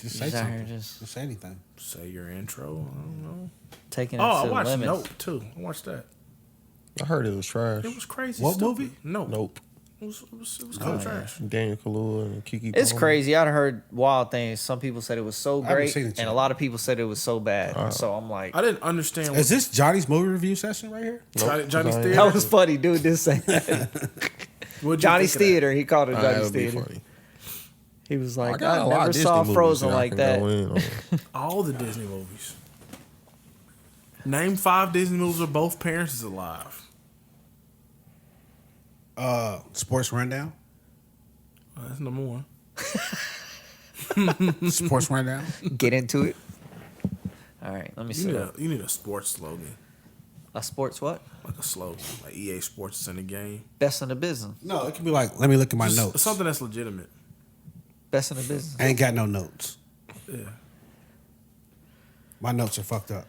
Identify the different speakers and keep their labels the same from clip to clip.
Speaker 1: Just say something. Just say anything.
Speaker 2: Say your intro. I don't know.
Speaker 3: Taking it to
Speaker 2: I
Speaker 3: the
Speaker 2: watched
Speaker 3: limits.
Speaker 2: Nope too. I watched that.
Speaker 4: I heard it was trash.
Speaker 2: It was crazy.
Speaker 1: What
Speaker 2: stupid.
Speaker 1: movie?
Speaker 4: Nope.
Speaker 2: It was kind of trash.
Speaker 4: Daniel Kaluuya and Kiki.
Speaker 3: It's
Speaker 4: Palmer.
Speaker 3: crazy. I'd heard wild things. Some people said it was so
Speaker 1: haven't
Speaker 3: great,
Speaker 1: seen it yet.
Speaker 3: and a lot of people said it was so bad. So I'm like,
Speaker 2: I didn't understand.
Speaker 1: Is this Johnny's movie review session right here?
Speaker 2: Johnny's Theater?
Speaker 3: that was funny, dude. This saying Johnny's Theater. He called it
Speaker 4: That
Speaker 3: Johnny's
Speaker 4: would be
Speaker 3: Theater.
Speaker 4: funny.
Speaker 3: He was
Speaker 4: I
Speaker 3: like,
Speaker 4: got a
Speaker 3: I
Speaker 4: lot
Speaker 3: never
Speaker 4: of Disney
Speaker 3: saw
Speaker 4: movies
Speaker 3: Frozen
Speaker 4: that I
Speaker 3: like
Speaker 4: can
Speaker 3: that.
Speaker 4: go in on.
Speaker 2: All the Disney movies. Name 5 Disney movies where both parents is alive.
Speaker 1: Sports Rundown.
Speaker 2: That's number 1.
Speaker 1: Sports Rundown.
Speaker 3: Get into it. All right, let me see.
Speaker 2: You need a sports slogan.
Speaker 3: A sports what?
Speaker 2: Like a slogan. Like EA Sports is in the game.
Speaker 3: Best in the business.
Speaker 1: No, it could be like, let me look at my
Speaker 2: Just
Speaker 1: notes.
Speaker 2: something that's legitimate.
Speaker 3: Best in the business.
Speaker 1: I ain't got no notes.
Speaker 2: Yeah.
Speaker 1: My notes are fucked up.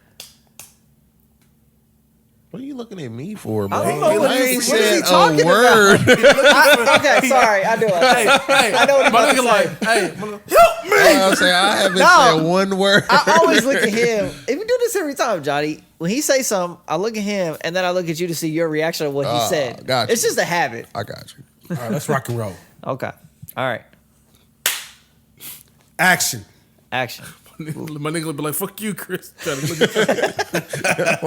Speaker 4: What are you looking at me for, bro?
Speaker 3: I don't know what
Speaker 4: I ain't
Speaker 3: is he
Speaker 4: said
Speaker 3: talking
Speaker 4: a word.
Speaker 3: Okay, sorry. I do it.
Speaker 2: Hey,
Speaker 3: I know what
Speaker 2: my
Speaker 3: he's
Speaker 2: nigga
Speaker 3: about to
Speaker 2: like, hey, help me.
Speaker 4: I'm saying I haven't
Speaker 3: No.
Speaker 4: said one word.
Speaker 3: I always look at him. If you do this every time, Johnny, when he say something, I look at him and then I look at you to see your reaction to what he said.
Speaker 4: gotcha.
Speaker 3: It's just a habit.
Speaker 4: I got you.
Speaker 1: All right, let's rock and roll.
Speaker 3: Okay. All right.
Speaker 1: Action.
Speaker 3: Action.
Speaker 2: My nigga would be like, fuck you, Chris. Trying to look at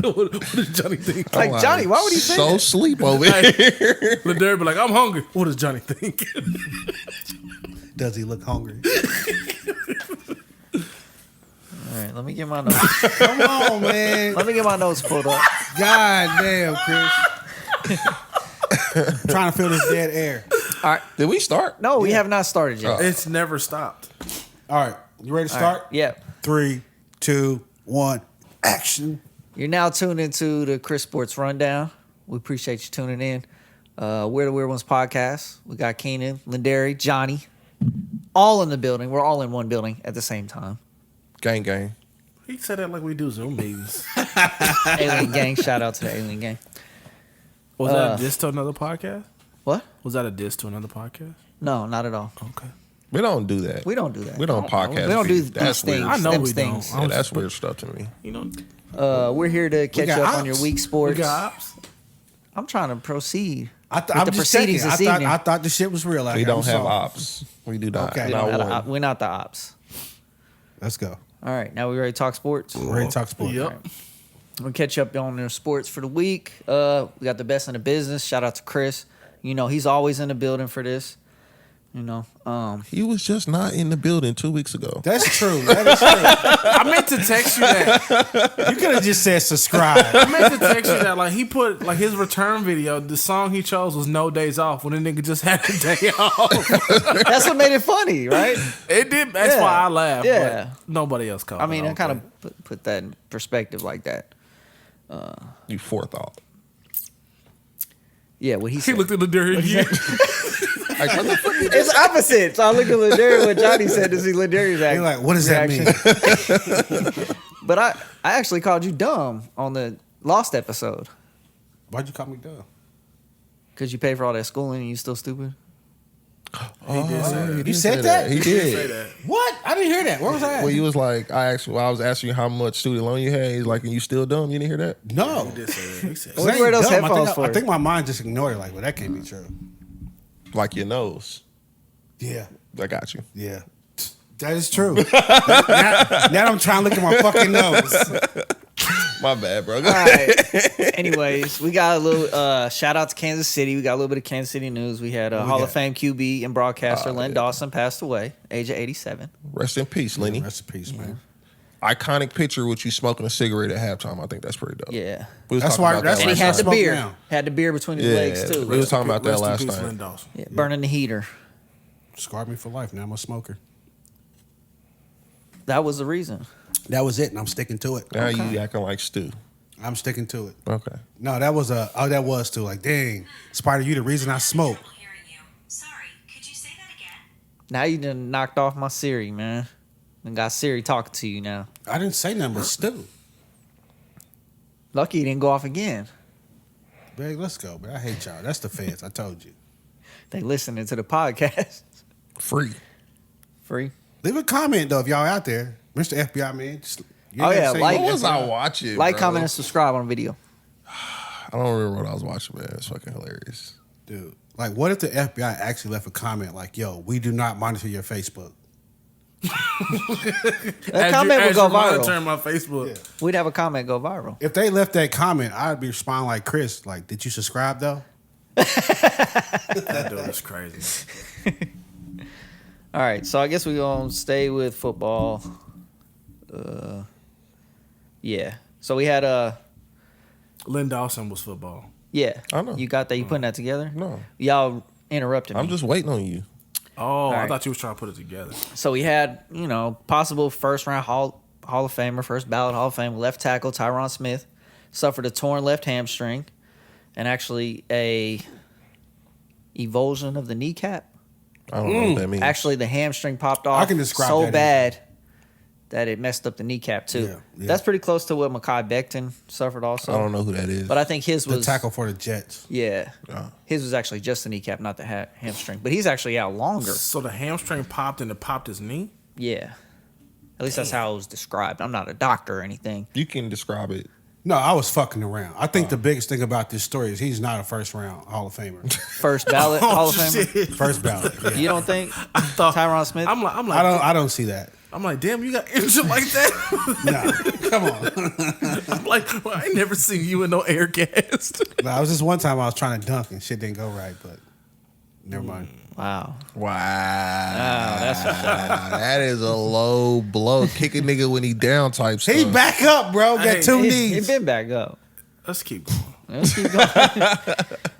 Speaker 2: what does Johnny think?
Speaker 3: Like, Johnny, why would he say
Speaker 4: so
Speaker 3: that?
Speaker 4: sleep over
Speaker 2: Hey,
Speaker 4: here.
Speaker 2: Ladarius be like, I'm hungry. What does Johnny think?
Speaker 1: Does he look hungry?
Speaker 3: All right, let me get my notes.
Speaker 1: Come on, man.
Speaker 3: Let me get my notes pulled up.
Speaker 1: God damn, Chris. I'm trying to fill this dead air.
Speaker 3: All right.
Speaker 4: Did we start?
Speaker 3: No, we have not started yet.
Speaker 2: It's never stopped.
Speaker 1: All right, you ready to
Speaker 3: All
Speaker 1: start?
Speaker 3: right. Yeah.
Speaker 1: 3, 2, 1, action.
Speaker 3: You're now tuned into the Chris Sports Rundown. We appreciate you tuning in. We're the Weird Ones podcast. We got Keenan, Lindari, Johnny, all in the building. We're all in one building at the same time.
Speaker 4: Gang, gang.
Speaker 2: He said that like we do Zoom meetings.
Speaker 3: Alien Gang. Shout out to the Alien Gang.
Speaker 2: Was that a diss to another podcast?
Speaker 3: What?
Speaker 2: Was that a diss to another podcast?
Speaker 3: No, not at all.
Speaker 2: Okay.
Speaker 4: We don't do that.
Speaker 3: We don't do that.
Speaker 4: We don't podcast.
Speaker 3: We don't do
Speaker 4: That's
Speaker 3: these things.
Speaker 4: weird.
Speaker 2: I know
Speaker 3: them
Speaker 2: we
Speaker 3: things.
Speaker 2: don't.
Speaker 4: Yeah, that's weird stuff to me.
Speaker 2: You know,
Speaker 3: We're here to catch
Speaker 1: got
Speaker 3: you up
Speaker 1: ops.
Speaker 3: on your week
Speaker 2: we
Speaker 3: sports.
Speaker 2: got ops.
Speaker 3: I'm trying to proceed.
Speaker 1: I'm
Speaker 3: with the
Speaker 1: just checking.
Speaker 3: proceedings this evening.
Speaker 1: I thought the shit was real.
Speaker 4: We don't have ops. We do not.
Speaker 1: Okay.
Speaker 4: Not
Speaker 3: We're
Speaker 4: one.
Speaker 3: not, we're not the ops.
Speaker 1: Let's go.
Speaker 3: All right, now we ready to talk sports?
Speaker 1: We're ready to talk sports.
Speaker 2: Yep.
Speaker 3: We'll catch you up on the sports for the week. We got the best in the business. Shout out to Chris. You know, he's always in the building for this. You know,
Speaker 4: He was just not in the building 2 weeks ago.
Speaker 1: That's true. That is true.
Speaker 2: I meant to text you that.
Speaker 1: You could have just said subscribe.
Speaker 2: I meant to text you that. Like, he put, like, his return video, the song he chose was No Days Off when the nigga just had a day off.
Speaker 3: that's what made it funny, right?
Speaker 2: It did. That's
Speaker 3: Yeah.
Speaker 2: why I laughed.
Speaker 3: Yeah.
Speaker 2: But nobody else called
Speaker 3: I mean,
Speaker 2: it.
Speaker 3: I kind of put that in perspective like that.
Speaker 4: You forethought.
Speaker 3: Yeah, what he
Speaker 2: He
Speaker 3: said.
Speaker 2: looked at the dairy.
Speaker 4: Like, what the fuck?
Speaker 3: It's opposite. So I look at Ladarius, what Johnny said to see Ladarius act.
Speaker 1: You're like, what does that mean?
Speaker 3: But I actually called you dumb on the Lost episode
Speaker 1: Why'd you call me dumb?
Speaker 3: because you paid for all that schooling and you still stupid.
Speaker 2: He did say that.
Speaker 1: You said that?
Speaker 4: He
Speaker 2: Say
Speaker 4: did.
Speaker 2: that.
Speaker 1: What? I didn't hear that. Where was I at?
Speaker 4: Well, you was like, I was asking you how much student loan you had. He's like, and you still dumb? You didn't hear that?
Speaker 1: No.
Speaker 2: He did say that. He said
Speaker 3: What
Speaker 1: I ain't
Speaker 3: were those
Speaker 1: dumb.
Speaker 3: headphones
Speaker 1: I
Speaker 3: for?
Speaker 1: think my mind just ignored it. Like, well, that can't be true.
Speaker 4: Like your nose.
Speaker 1: Yeah.
Speaker 4: I got you.
Speaker 1: Yeah. That is true. now I'm trying to look at my fucking nose.
Speaker 4: My bad, bro.
Speaker 3: All right. Anyways, we got a little shout out to Kansas City. We got a little bit of Kansas City news. We had a Hall of Fame QB and broadcaster Len Dawson passed away, age of 87.
Speaker 4: Rest in peace, Lenny.
Speaker 1: Rest in peace, man.
Speaker 4: Iconic picture with you smoking a cigarette at halftime. I think that's pretty dope.
Speaker 3: Yeah.
Speaker 4: We was
Speaker 1: That's
Speaker 4: talking
Speaker 1: why-
Speaker 4: about
Speaker 1: that's
Speaker 4: that
Speaker 3: And he
Speaker 4: last
Speaker 3: had
Speaker 4: night.
Speaker 3: the beer.
Speaker 1: now.
Speaker 3: Had the beer between his
Speaker 4: Yeah,
Speaker 3: legs too.
Speaker 4: we was talking about that
Speaker 2: Rest in
Speaker 4: last
Speaker 2: peace,
Speaker 4: night.
Speaker 2: Len Dawson.
Speaker 3: Yeah, burning the heater.
Speaker 1: Scarred me for life. Now I'm a smoker.
Speaker 3: That was the reason.
Speaker 1: That was it, and I'm sticking to it.
Speaker 4: Now you acting like Stu.
Speaker 1: I'm sticking to it.
Speaker 4: Okay.
Speaker 1: No, that was too. Like, dang, Spider, you the reason I smoke.
Speaker 5: Hearing you. Sorry, could you say that again?
Speaker 3: Now you done knocked off my Siri, man. And got Siri talking to you now.
Speaker 1: I didn't say nothing but Stu.
Speaker 3: Lucky he didn't go off again.
Speaker 1: Big, let's go, man. I hate y'all. That's the feds. I told you.
Speaker 3: They listening to the podcast.
Speaker 4: Free.
Speaker 3: Free.
Speaker 1: Leave a comment though if y'all out there, Mr. FBI man.
Speaker 3: Oh, yeah, like-
Speaker 4: What was I watching?
Speaker 3: Like,
Speaker 4: bro?
Speaker 3: comment, and subscribe on video.
Speaker 4: I don't remember what I was watching, man. It's fucking hilarious.
Speaker 1: Dude, like, what if the FBI actually left a comment like, "Yo, we do not monitor your Facebook."
Speaker 3: That comment would go viral.
Speaker 2: Turn my Facebook.
Speaker 1: Yeah.
Speaker 3: We'd have a comment go viral.
Speaker 1: If they left that comment, I'd be responding like Chris, like, "Did you subscribe though?"
Speaker 2: That dude is crazy.
Speaker 3: All right, so I guess we're going to stay with football. Yeah. So we had
Speaker 2: Len Dawson was football.
Speaker 3: yeah.
Speaker 4: I know.
Speaker 3: You got that? You putting that together?
Speaker 4: No.
Speaker 3: Y'all interrupted me.
Speaker 4: I'm just waiting on you.
Speaker 2: Oh, I
Speaker 3: right.
Speaker 2: thought you was trying to put it together.
Speaker 3: So we had, possible first round Hall of Famer, first ballot Hall of Fame, left tackle Tyron Smith suffered a torn left hamstring and actually a avulsion of the kneecap.
Speaker 4: I don't know what that means.
Speaker 3: Actually, the hamstring popped off
Speaker 1: I can describe
Speaker 3: so
Speaker 1: that
Speaker 3: bad that it messed up the kneecap too.
Speaker 1: Yeah, yeah.
Speaker 3: That's pretty close to what Mekhi Becton suffered also.
Speaker 4: I don't know who that is.
Speaker 3: But I think his
Speaker 1: The
Speaker 3: was
Speaker 1: tackle for the Jets.
Speaker 3: yeah. His was actually just the kneecap, not the hamstring. But he's actually out longer.
Speaker 2: So the hamstring popped and it popped his knee?
Speaker 3: Yeah. At least that's how it was described. I'm not a doctor or anything.
Speaker 4: You can describe it.
Speaker 1: No, I was fucking around. I think the biggest thing about this story is he's not a first round Hall of Famer.
Speaker 3: First ballot Hall of Famer.
Speaker 2: Shit.
Speaker 1: First ballot. Yeah.
Speaker 3: You don't think
Speaker 2: I thought
Speaker 3: Tyron Smith?
Speaker 2: I'm like,
Speaker 1: I don't see that.
Speaker 2: I'm like, damn, you got injured like that?
Speaker 1: No, come on.
Speaker 2: I'm like, well, I ain't never seen you in no air cast.
Speaker 1: No, it was just one time I was trying to dunk and shit didn't go right, but never mind.
Speaker 3: Wow.
Speaker 4: Wow.
Speaker 3: That's
Speaker 4: that is a low blow. Kick a nigga when he down type stuff.
Speaker 1: He back up, bro. Got
Speaker 2: Hey,
Speaker 1: two
Speaker 3: He
Speaker 1: knees.
Speaker 3: been back up.
Speaker 2: Let's keep going.
Speaker 3: Let's keep going.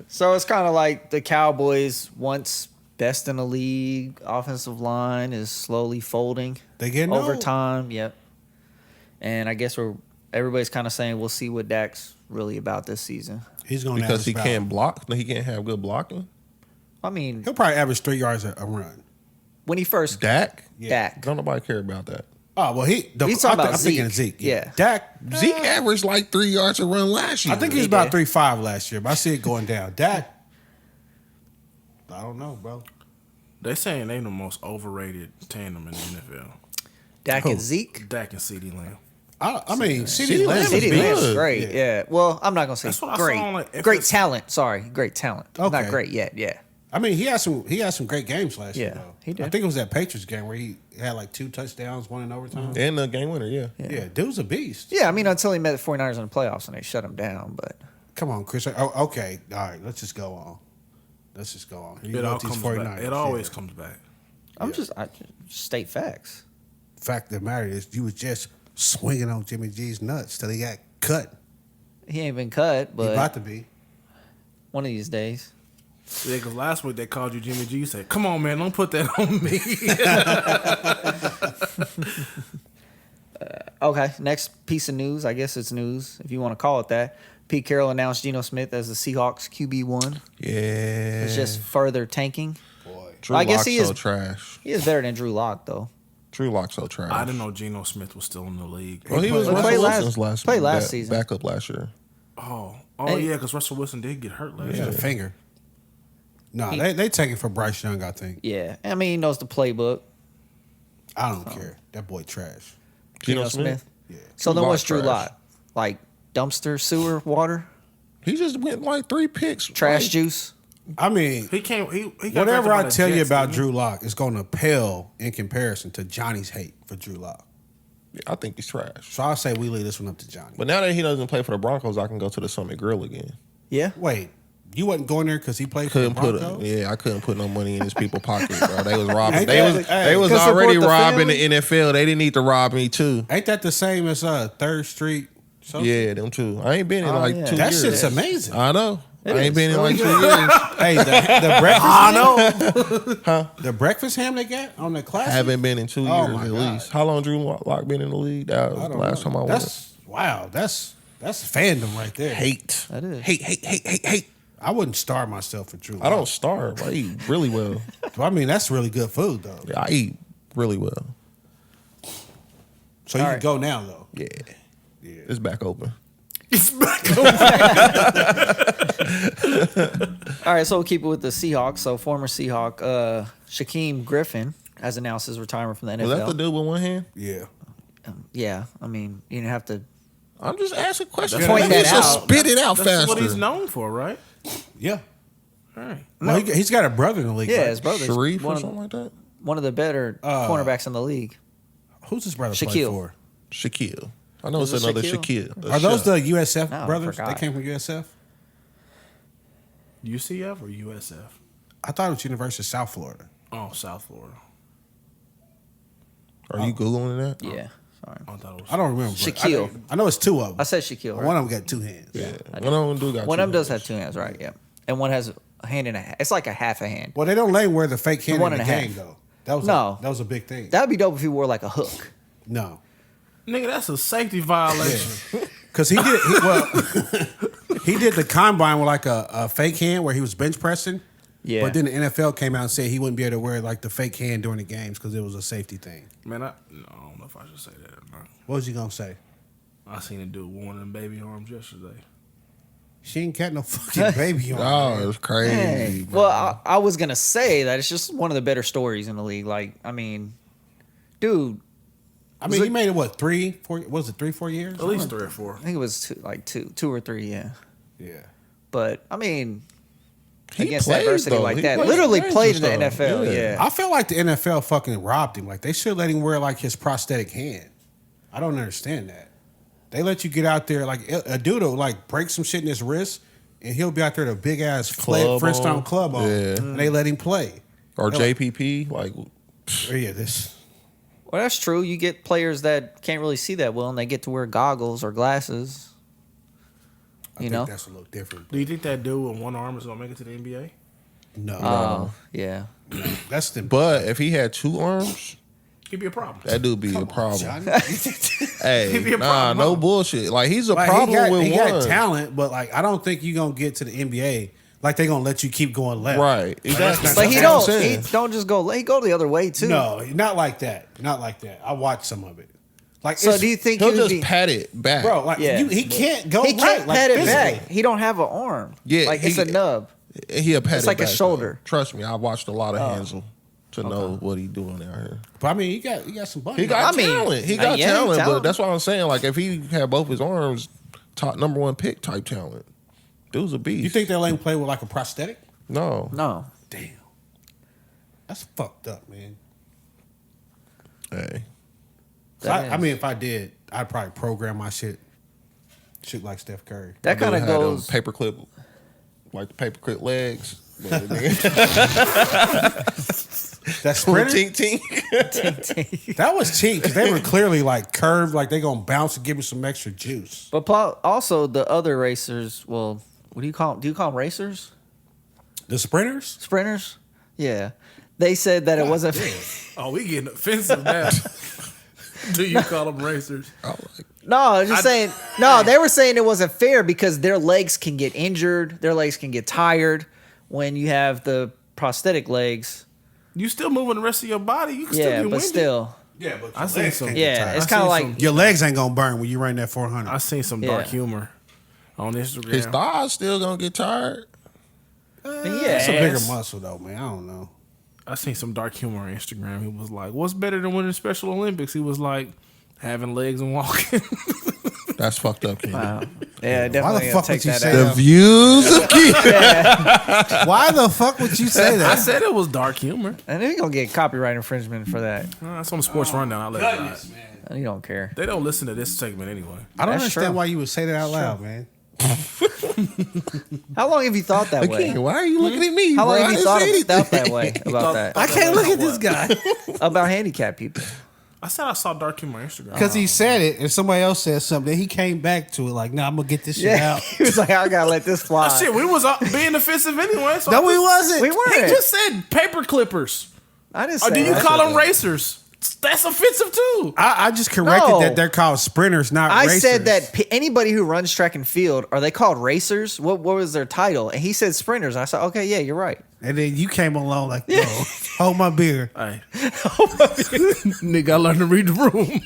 Speaker 3: So it's kind of like the Cowboys, once best in the league, offensive line is slowly folding.
Speaker 1: They getting
Speaker 3: over
Speaker 1: old.
Speaker 3: time. Yep. And I guess everybody's kind of saying we'll see what Dak's really about this season.
Speaker 1: He's going to
Speaker 4: because he can't block. He can't have good blocking.
Speaker 3: I mean,
Speaker 1: He'll probably average 3 yards a run.
Speaker 3: when he first
Speaker 4: Dak?
Speaker 3: Dak,
Speaker 4: Don't nobody care about that.
Speaker 1: Oh well,
Speaker 3: He's talking about
Speaker 1: I'm thinking
Speaker 3: Zeke.
Speaker 1: Zeke.
Speaker 3: Yeah.
Speaker 1: Dak.
Speaker 4: Zeke averaged like 3 yards a run last year.
Speaker 1: I think he was about 3.5 last year, but I see it going down. Dak. I don't know, bro.
Speaker 2: They saying they the most overrated tandem in the NFL.
Speaker 3: Dak and Zeke.
Speaker 2: Dak and CeeDee Lamb.
Speaker 1: I mean,
Speaker 4: Lamb
Speaker 1: CeeDee Lamb
Speaker 4: is
Speaker 3: CeeDee
Speaker 4: good.
Speaker 3: Lamb's great.
Speaker 1: Yeah.
Speaker 3: Yeah. Well, I'm not gonna say
Speaker 2: That's what I
Speaker 3: great.
Speaker 2: saw on, like, if
Speaker 3: great
Speaker 2: it's-
Speaker 3: talent. Sorry, great talent.
Speaker 1: Okay.
Speaker 3: Not great yet. Yeah.
Speaker 1: I mean, he had some great games last year.
Speaker 3: Yeah,
Speaker 1: Though.
Speaker 3: he did.
Speaker 1: I think it was that Patriots game where he had like 2 touchdowns, 1 in overtime.
Speaker 4: And the game winner, yeah.
Speaker 1: Yeah, dude's a beast.
Speaker 3: Yeah. I mean, until he met the 49ers in the playoffs and they shut him down. But
Speaker 1: Come on, Chris. Oh, okay, all right. Let's just go on. You
Speaker 2: It
Speaker 1: know
Speaker 2: all
Speaker 1: these
Speaker 2: comes
Speaker 1: 49ers,
Speaker 2: back. It always
Speaker 1: yeah.
Speaker 2: comes back.
Speaker 3: I just state facts.
Speaker 1: Fact of the matter is, you was just swinging on Jimmy G's nuts till he got cut.
Speaker 3: He ain't been cut,
Speaker 1: He
Speaker 3: but
Speaker 1: about to be.
Speaker 3: one of these days.
Speaker 2: Yeah, because last week they called you Jimmy G. You said, come on, man, don't put that on me.
Speaker 3: Okay, next piece of news. I guess it's news if you want to call it that. Pete Carroll announced Geno Smith as the Seahawks QB1.
Speaker 4: Yeah.
Speaker 3: It's just further tanking.
Speaker 1: Boy.
Speaker 4: Drew
Speaker 3: I guess
Speaker 4: Lock's
Speaker 3: he
Speaker 4: so
Speaker 3: is-
Speaker 4: trash.
Speaker 3: He is better than Drew Lock though.
Speaker 4: Drew Lock's so trash.
Speaker 2: I didn't know Geno Smith was still in the league.
Speaker 4: Well, he was
Speaker 3: He
Speaker 4: Russell
Speaker 3: played
Speaker 4: Wilson's
Speaker 3: played last
Speaker 4: back-
Speaker 3: season.
Speaker 4: Backup last year.
Speaker 2: Oh,
Speaker 3: Hey.
Speaker 2: yeah, because Russell Wilson did get hurt last
Speaker 1: He had
Speaker 2: year.
Speaker 1: a finger. No, they take it for Bryce Young, I think.
Speaker 3: Yeah, I mean he knows the playbook.
Speaker 1: I don't care. That boy trash.
Speaker 4: Geno Smith?
Speaker 1: Yeah.
Speaker 3: So
Speaker 4: Drew
Speaker 3: then what's
Speaker 4: Lock
Speaker 3: Drew
Speaker 4: trash.
Speaker 3: Lock? Like dumpster sewer water,
Speaker 4: He just went like 3 picks.
Speaker 3: trash
Speaker 4: Like,
Speaker 3: juice.
Speaker 1: I mean,
Speaker 2: He came. He got
Speaker 1: whatever
Speaker 2: drafted by
Speaker 1: I
Speaker 2: the
Speaker 1: tell you
Speaker 2: Jets,
Speaker 1: about
Speaker 2: didn't he?
Speaker 1: Drew Lock is going to pale in comparison to Johnny's hate for Drew Lock.
Speaker 4: I think he's trash.
Speaker 1: So I'll say we leave this one up to Johnny.
Speaker 4: But now that he doesn't play for the Broncos, I can go to the Summit Grill again.
Speaker 3: Yeah.
Speaker 1: Wait, you wasn't going there because he played for the
Speaker 4: Couldn't put
Speaker 1: Broncos?
Speaker 4: I couldn't put no money in his people's pocket, bro. They was robbing.
Speaker 1: Ain't
Speaker 4: They
Speaker 1: that-
Speaker 4: was
Speaker 1: hey,
Speaker 4: they was
Speaker 3: to support
Speaker 4: already
Speaker 3: the
Speaker 4: robbing
Speaker 3: family?
Speaker 4: the NFL. They didn't need to rob me too.
Speaker 1: Ain't that the same as 3rd Street? Something?
Speaker 4: Yeah, them too. I ain't been in
Speaker 3: Oh,
Speaker 4: like
Speaker 3: yeah.
Speaker 4: 2
Speaker 1: That
Speaker 4: years.
Speaker 1: shit's amazing.
Speaker 4: I know. I
Speaker 3: It
Speaker 4: ain't
Speaker 3: is.
Speaker 4: been in like 2
Speaker 3: Really
Speaker 4: years.
Speaker 1: Hey, the breakfast.
Speaker 2: I know.
Speaker 1: The breakfast ham they got on the classic.
Speaker 4: I haven't been in 2
Speaker 1: Oh,
Speaker 4: years
Speaker 1: my
Speaker 4: at
Speaker 1: God.
Speaker 4: least. How long Drew Lock been in the league? That was
Speaker 1: I
Speaker 4: the
Speaker 1: don't
Speaker 4: last
Speaker 1: know.
Speaker 4: time I went.
Speaker 1: That's wow. That's fandom right there.
Speaker 4: Hate.
Speaker 3: That is.
Speaker 4: Hate.
Speaker 1: I wouldn't starve myself for Drew.
Speaker 4: I don't starve. I eat really well.
Speaker 1: I mean, that's really good food though.
Speaker 4: I eat really well.
Speaker 1: So you
Speaker 3: All
Speaker 1: can
Speaker 3: right.
Speaker 1: go now though.
Speaker 4: Yeah. It's back open.
Speaker 2: It's back
Speaker 3: All right, so we'll keep it with the Seahawks. So former Seahawk Shaquem Griffin has announced his retirement from the NFL.
Speaker 4: Was that the dude with one hand?
Speaker 1: Yeah.
Speaker 3: Yeah, I mean, you didn't have to.
Speaker 4: I'm just asking questions.
Speaker 3: Point
Speaker 4: Maybe
Speaker 3: that
Speaker 4: you should
Speaker 3: out.
Speaker 4: spit it out
Speaker 2: That's
Speaker 4: faster.
Speaker 2: what he's known for, right?
Speaker 1: Yeah.
Speaker 2: All right.
Speaker 1: Well, he's got a brother in the league.
Speaker 3: Yeah,
Speaker 1: right?
Speaker 3: his brother's
Speaker 4: Sharif or
Speaker 3: one
Speaker 4: something like that?
Speaker 3: of the better cornerbacks in the league.
Speaker 1: Who's his brother play
Speaker 3: Shaquille.
Speaker 1: for?
Speaker 4: Shaquille. I know
Speaker 3: Is
Speaker 4: it's
Speaker 3: it
Speaker 4: another
Speaker 3: Shaquille?
Speaker 4: Shaquille.
Speaker 1: Are those the USF
Speaker 3: No, I
Speaker 1: brothers?
Speaker 3: forgot.
Speaker 1: They came from USF?
Speaker 2: UCF or USF?
Speaker 1: I thought it was University of South Florida.
Speaker 2: Oh, South Florida.
Speaker 4: Are you Googling that?
Speaker 3: Yeah, sorry.
Speaker 2: I thought it was.
Speaker 1: I don't remember. but
Speaker 3: Shaquille.
Speaker 1: I know it's two of them.
Speaker 3: I said Shaquille. Right?
Speaker 1: One of them got two hands.
Speaker 4: Yeah. One of them do got
Speaker 3: One
Speaker 4: two
Speaker 3: of them does
Speaker 4: hands.
Speaker 3: have two hands, right? Yeah, and one has a hand and a half. It's like a half a hand.
Speaker 1: Well, they don't let him wear the fake hand
Speaker 3: One
Speaker 1: in the
Speaker 3: and a
Speaker 1: game,
Speaker 3: half.
Speaker 1: though. That was
Speaker 3: No.
Speaker 1: that was a big thing.
Speaker 3: That'd be dope if he wore like a hook.
Speaker 1: No.
Speaker 2: Nigga, that's a safety violation.
Speaker 1: Because he did he did the combine with like a fake hand where he was bench pressing.
Speaker 3: Yeah.
Speaker 1: But then the NFL came out and said he wouldn't be able to wear like the fake hand during the games because it was a safety thing.
Speaker 2: Man, I don't know if I should say that or not.
Speaker 1: What was you gonna say?
Speaker 2: I seen a dude with one of them baby arms yesterday.
Speaker 1: She ain't got no fucking baby on.
Speaker 4: Oh, it's crazy.
Speaker 3: Hey.
Speaker 4: bro.
Speaker 3: Well, I was gonna say that it's just one of the better stories in the league. Like, I mean, dude,
Speaker 1: I mean, he made it what 3, 4? Was it 3, 4 years?
Speaker 2: At least 3 or 4.
Speaker 3: I think it was two or three. Yeah,
Speaker 1: Yeah.
Speaker 3: but I mean,
Speaker 4: He
Speaker 3: against
Speaker 4: plays,
Speaker 3: adversity
Speaker 4: though.
Speaker 3: like
Speaker 4: He
Speaker 3: that,
Speaker 4: plays
Speaker 3: literally
Speaker 4: games
Speaker 3: played in
Speaker 4: and
Speaker 3: the
Speaker 4: stuff.
Speaker 3: NFL. Yeah.
Speaker 1: I feel like the NFL fucking robbed him. Like they should let him wear like his prosthetic hand. I don't understand that. They let you get out there like a dude will like break some shit in his wrist, and he'll be out there with a big ass
Speaker 4: Club
Speaker 1: Flintstone
Speaker 4: on.
Speaker 1: club on,
Speaker 4: Yeah.
Speaker 1: and they let him play.
Speaker 4: Or
Speaker 1: They're like,
Speaker 4: JPP, like
Speaker 1: oh, yeah, this.
Speaker 3: Well, that's true. You get players that can't really see that well, and they get to wear goggles or glasses.
Speaker 1: I
Speaker 3: You
Speaker 1: think
Speaker 3: know?
Speaker 1: that's a little different.
Speaker 2: Do you think that dude with one arm is gonna make it to the NBA?
Speaker 1: No,
Speaker 3: Oh, yeah.
Speaker 1: that's the.
Speaker 4: But if he had two arms,
Speaker 2: He'd be a problem.
Speaker 4: that dude be a problem.
Speaker 1: Johnny.
Speaker 4: Hey,
Speaker 2: He'd be a
Speaker 4: nah,
Speaker 2: problem.
Speaker 4: no bullshit. Like he's a
Speaker 1: Like,
Speaker 4: problem with
Speaker 1: he
Speaker 4: one.
Speaker 1: got talent, but like I don't think you're gonna get to the NBA. Like they gonna let you keep going left.
Speaker 4: Right. Exactly.
Speaker 3: But he
Speaker 4: That's what I'm
Speaker 3: don't.
Speaker 4: saying.
Speaker 3: He don't just go. He go the other way too.
Speaker 1: No, not like that. Not like that. I watched some of it. Like,
Speaker 3: So
Speaker 1: it's-
Speaker 3: do you think
Speaker 4: He'll
Speaker 3: he would
Speaker 4: just
Speaker 3: be?
Speaker 4: pat it back.
Speaker 1: bro? Like
Speaker 3: Yeah.
Speaker 1: he can't go.
Speaker 3: He
Speaker 1: right,
Speaker 3: can't
Speaker 1: like,
Speaker 3: pat it
Speaker 1: physically.
Speaker 3: back. He don't have an arm.
Speaker 4: Yeah,
Speaker 3: like it's
Speaker 4: he-
Speaker 3: a nub.
Speaker 4: He'll pat
Speaker 3: It's
Speaker 4: it
Speaker 3: like a
Speaker 4: back,
Speaker 3: shoulder.
Speaker 4: though. Trust me, I watched a lot of Hansel to know what he doing out here.
Speaker 1: But I mean, he got some money.
Speaker 4: He got
Speaker 3: I mean,
Speaker 4: talent. He got
Speaker 3: yeah,
Speaker 4: talent,
Speaker 3: talent.
Speaker 4: but that's what I'm saying. Like if he had both his arms, top number one pick type talent. Dude's a beast.
Speaker 1: You think they'll let him play with like a prosthetic?
Speaker 4: No.
Speaker 3: No.
Speaker 1: Damn, that's fucked up, man.
Speaker 4: Hey.
Speaker 1: I mean, if I did, I'd probably program my shit like Steph Curry.
Speaker 3: That kind of
Speaker 4: Dude had them
Speaker 3: goes.
Speaker 4: paperclip, like the paperclip legs.
Speaker 1: That
Speaker 4: Sprinter?
Speaker 1: sprinter,
Speaker 4: Tink, tink.
Speaker 1: that was cheap because they were clearly like curved, like they gonna bounce and give me some extra juice.
Speaker 3: But also the other racers. Well, what do you call them? Do you call them racers?
Speaker 1: The sprinters,
Speaker 3: Sprinters? Yeah. They said that it wasn't.
Speaker 2: Oh, we getting offensive now. Do you call them racers?
Speaker 4: I like
Speaker 3: No, I was just saying. No, they were saying it wasn't fair because their legs can get injured. Their legs can get tired when you have the prosthetic legs.
Speaker 2: You still moving the rest of your body? You can still
Speaker 3: Yeah,
Speaker 2: get
Speaker 3: but
Speaker 2: winded.
Speaker 3: still.
Speaker 1: yeah, but
Speaker 2: I seen some.
Speaker 3: Yeah, it's
Speaker 2: I
Speaker 3: kind of
Speaker 2: seen
Speaker 3: like.
Speaker 1: your legs ain't gonna burn when you run that 400.
Speaker 2: I seen some
Speaker 3: Yeah.
Speaker 2: dark humor on Instagram.
Speaker 4: his thighs still gonna get tired.
Speaker 3: Yeah.
Speaker 1: It's a bigger
Speaker 2: ass.
Speaker 1: muscle though, man. I don't know.
Speaker 2: I seen some dark humor on Instagram. He was like, "What's better than winning Special Olympics?" He was like, "Having legs and walking."
Speaker 4: That's fucked up, King.
Speaker 3: Wow. Yeah,
Speaker 1: Why
Speaker 3: definitely
Speaker 1: the fuck
Speaker 3: take
Speaker 1: would you
Speaker 3: that
Speaker 1: say
Speaker 3: out.
Speaker 4: The views of Keith.
Speaker 1: Why the fuck would you say
Speaker 2: I
Speaker 1: that?
Speaker 2: said it was dark humor.
Speaker 3: And they're going to get copyright infringement for that.
Speaker 2: That's on the Sports Rundown. I let it ride.
Speaker 3: You don't care.
Speaker 2: They don't listen to this segment anyway.
Speaker 1: I don't
Speaker 3: That's
Speaker 1: understand
Speaker 3: true.
Speaker 1: why you would say that out loud, man.
Speaker 3: How long have you thought that way?
Speaker 4: Again, why are you looking at me?
Speaker 3: How long
Speaker 4: bro?
Speaker 3: have
Speaker 4: I
Speaker 3: you
Speaker 4: didn't
Speaker 3: thought
Speaker 4: say anything.
Speaker 3: that way about that?
Speaker 1: I can't look at this guy
Speaker 3: About handicapped people.
Speaker 2: I said I saw dark humor on Instagram.
Speaker 1: because he said it, and somebody else said something. Then he came back to it like, "Nah, I'm gonna get this shit
Speaker 3: Yeah.
Speaker 1: out."
Speaker 3: He was like, I got to let this fly.
Speaker 2: Oh, shit, we was being offensive anyway. So
Speaker 1: No, he wasn't.
Speaker 3: We weren't.
Speaker 2: He just said paper clippers.
Speaker 3: I didn't
Speaker 2: Or
Speaker 3: say
Speaker 2: do you
Speaker 3: that.
Speaker 2: call them racers? That's offensive too.
Speaker 1: I just corrected
Speaker 3: No.
Speaker 1: that they're called sprinters, not
Speaker 3: I
Speaker 1: racers.
Speaker 3: said that anybody who runs track and field, are they called racers? What was their title? And he said sprinters. I said, okay, yeah, you're right.
Speaker 1: and then you came along like, "No, hold my beer."
Speaker 2: Hey. Nigga, I learned to read the room.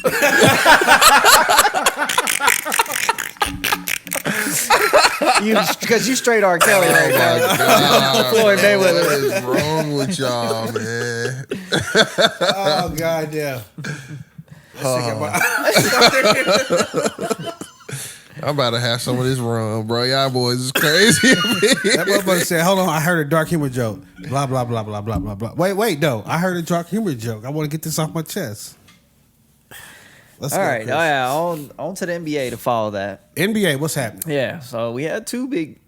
Speaker 3: Because you straight R. Kelly right now.
Speaker 4: God,
Speaker 3: Floyd
Speaker 4: man,
Speaker 3: Mayweather.
Speaker 4: what is wrong with y'all, man?
Speaker 1: Oh goddamn.
Speaker 4: I'm about to have some of this rum, bro. Y'all boys is crazy.
Speaker 1: That motherfucker said, "Hold on, I heard a dark humor joke." Blah blah blah blah blah blah blah. Wait, no, I heard a dark humor joke. I want to get this off my chest. Let's
Speaker 3: All
Speaker 1: go,
Speaker 3: right.
Speaker 1: Chris.
Speaker 3: Oh, yeah. On to the NBA to follow that.
Speaker 1: NBA, what's happening?
Speaker 3: Yeah. So we had two big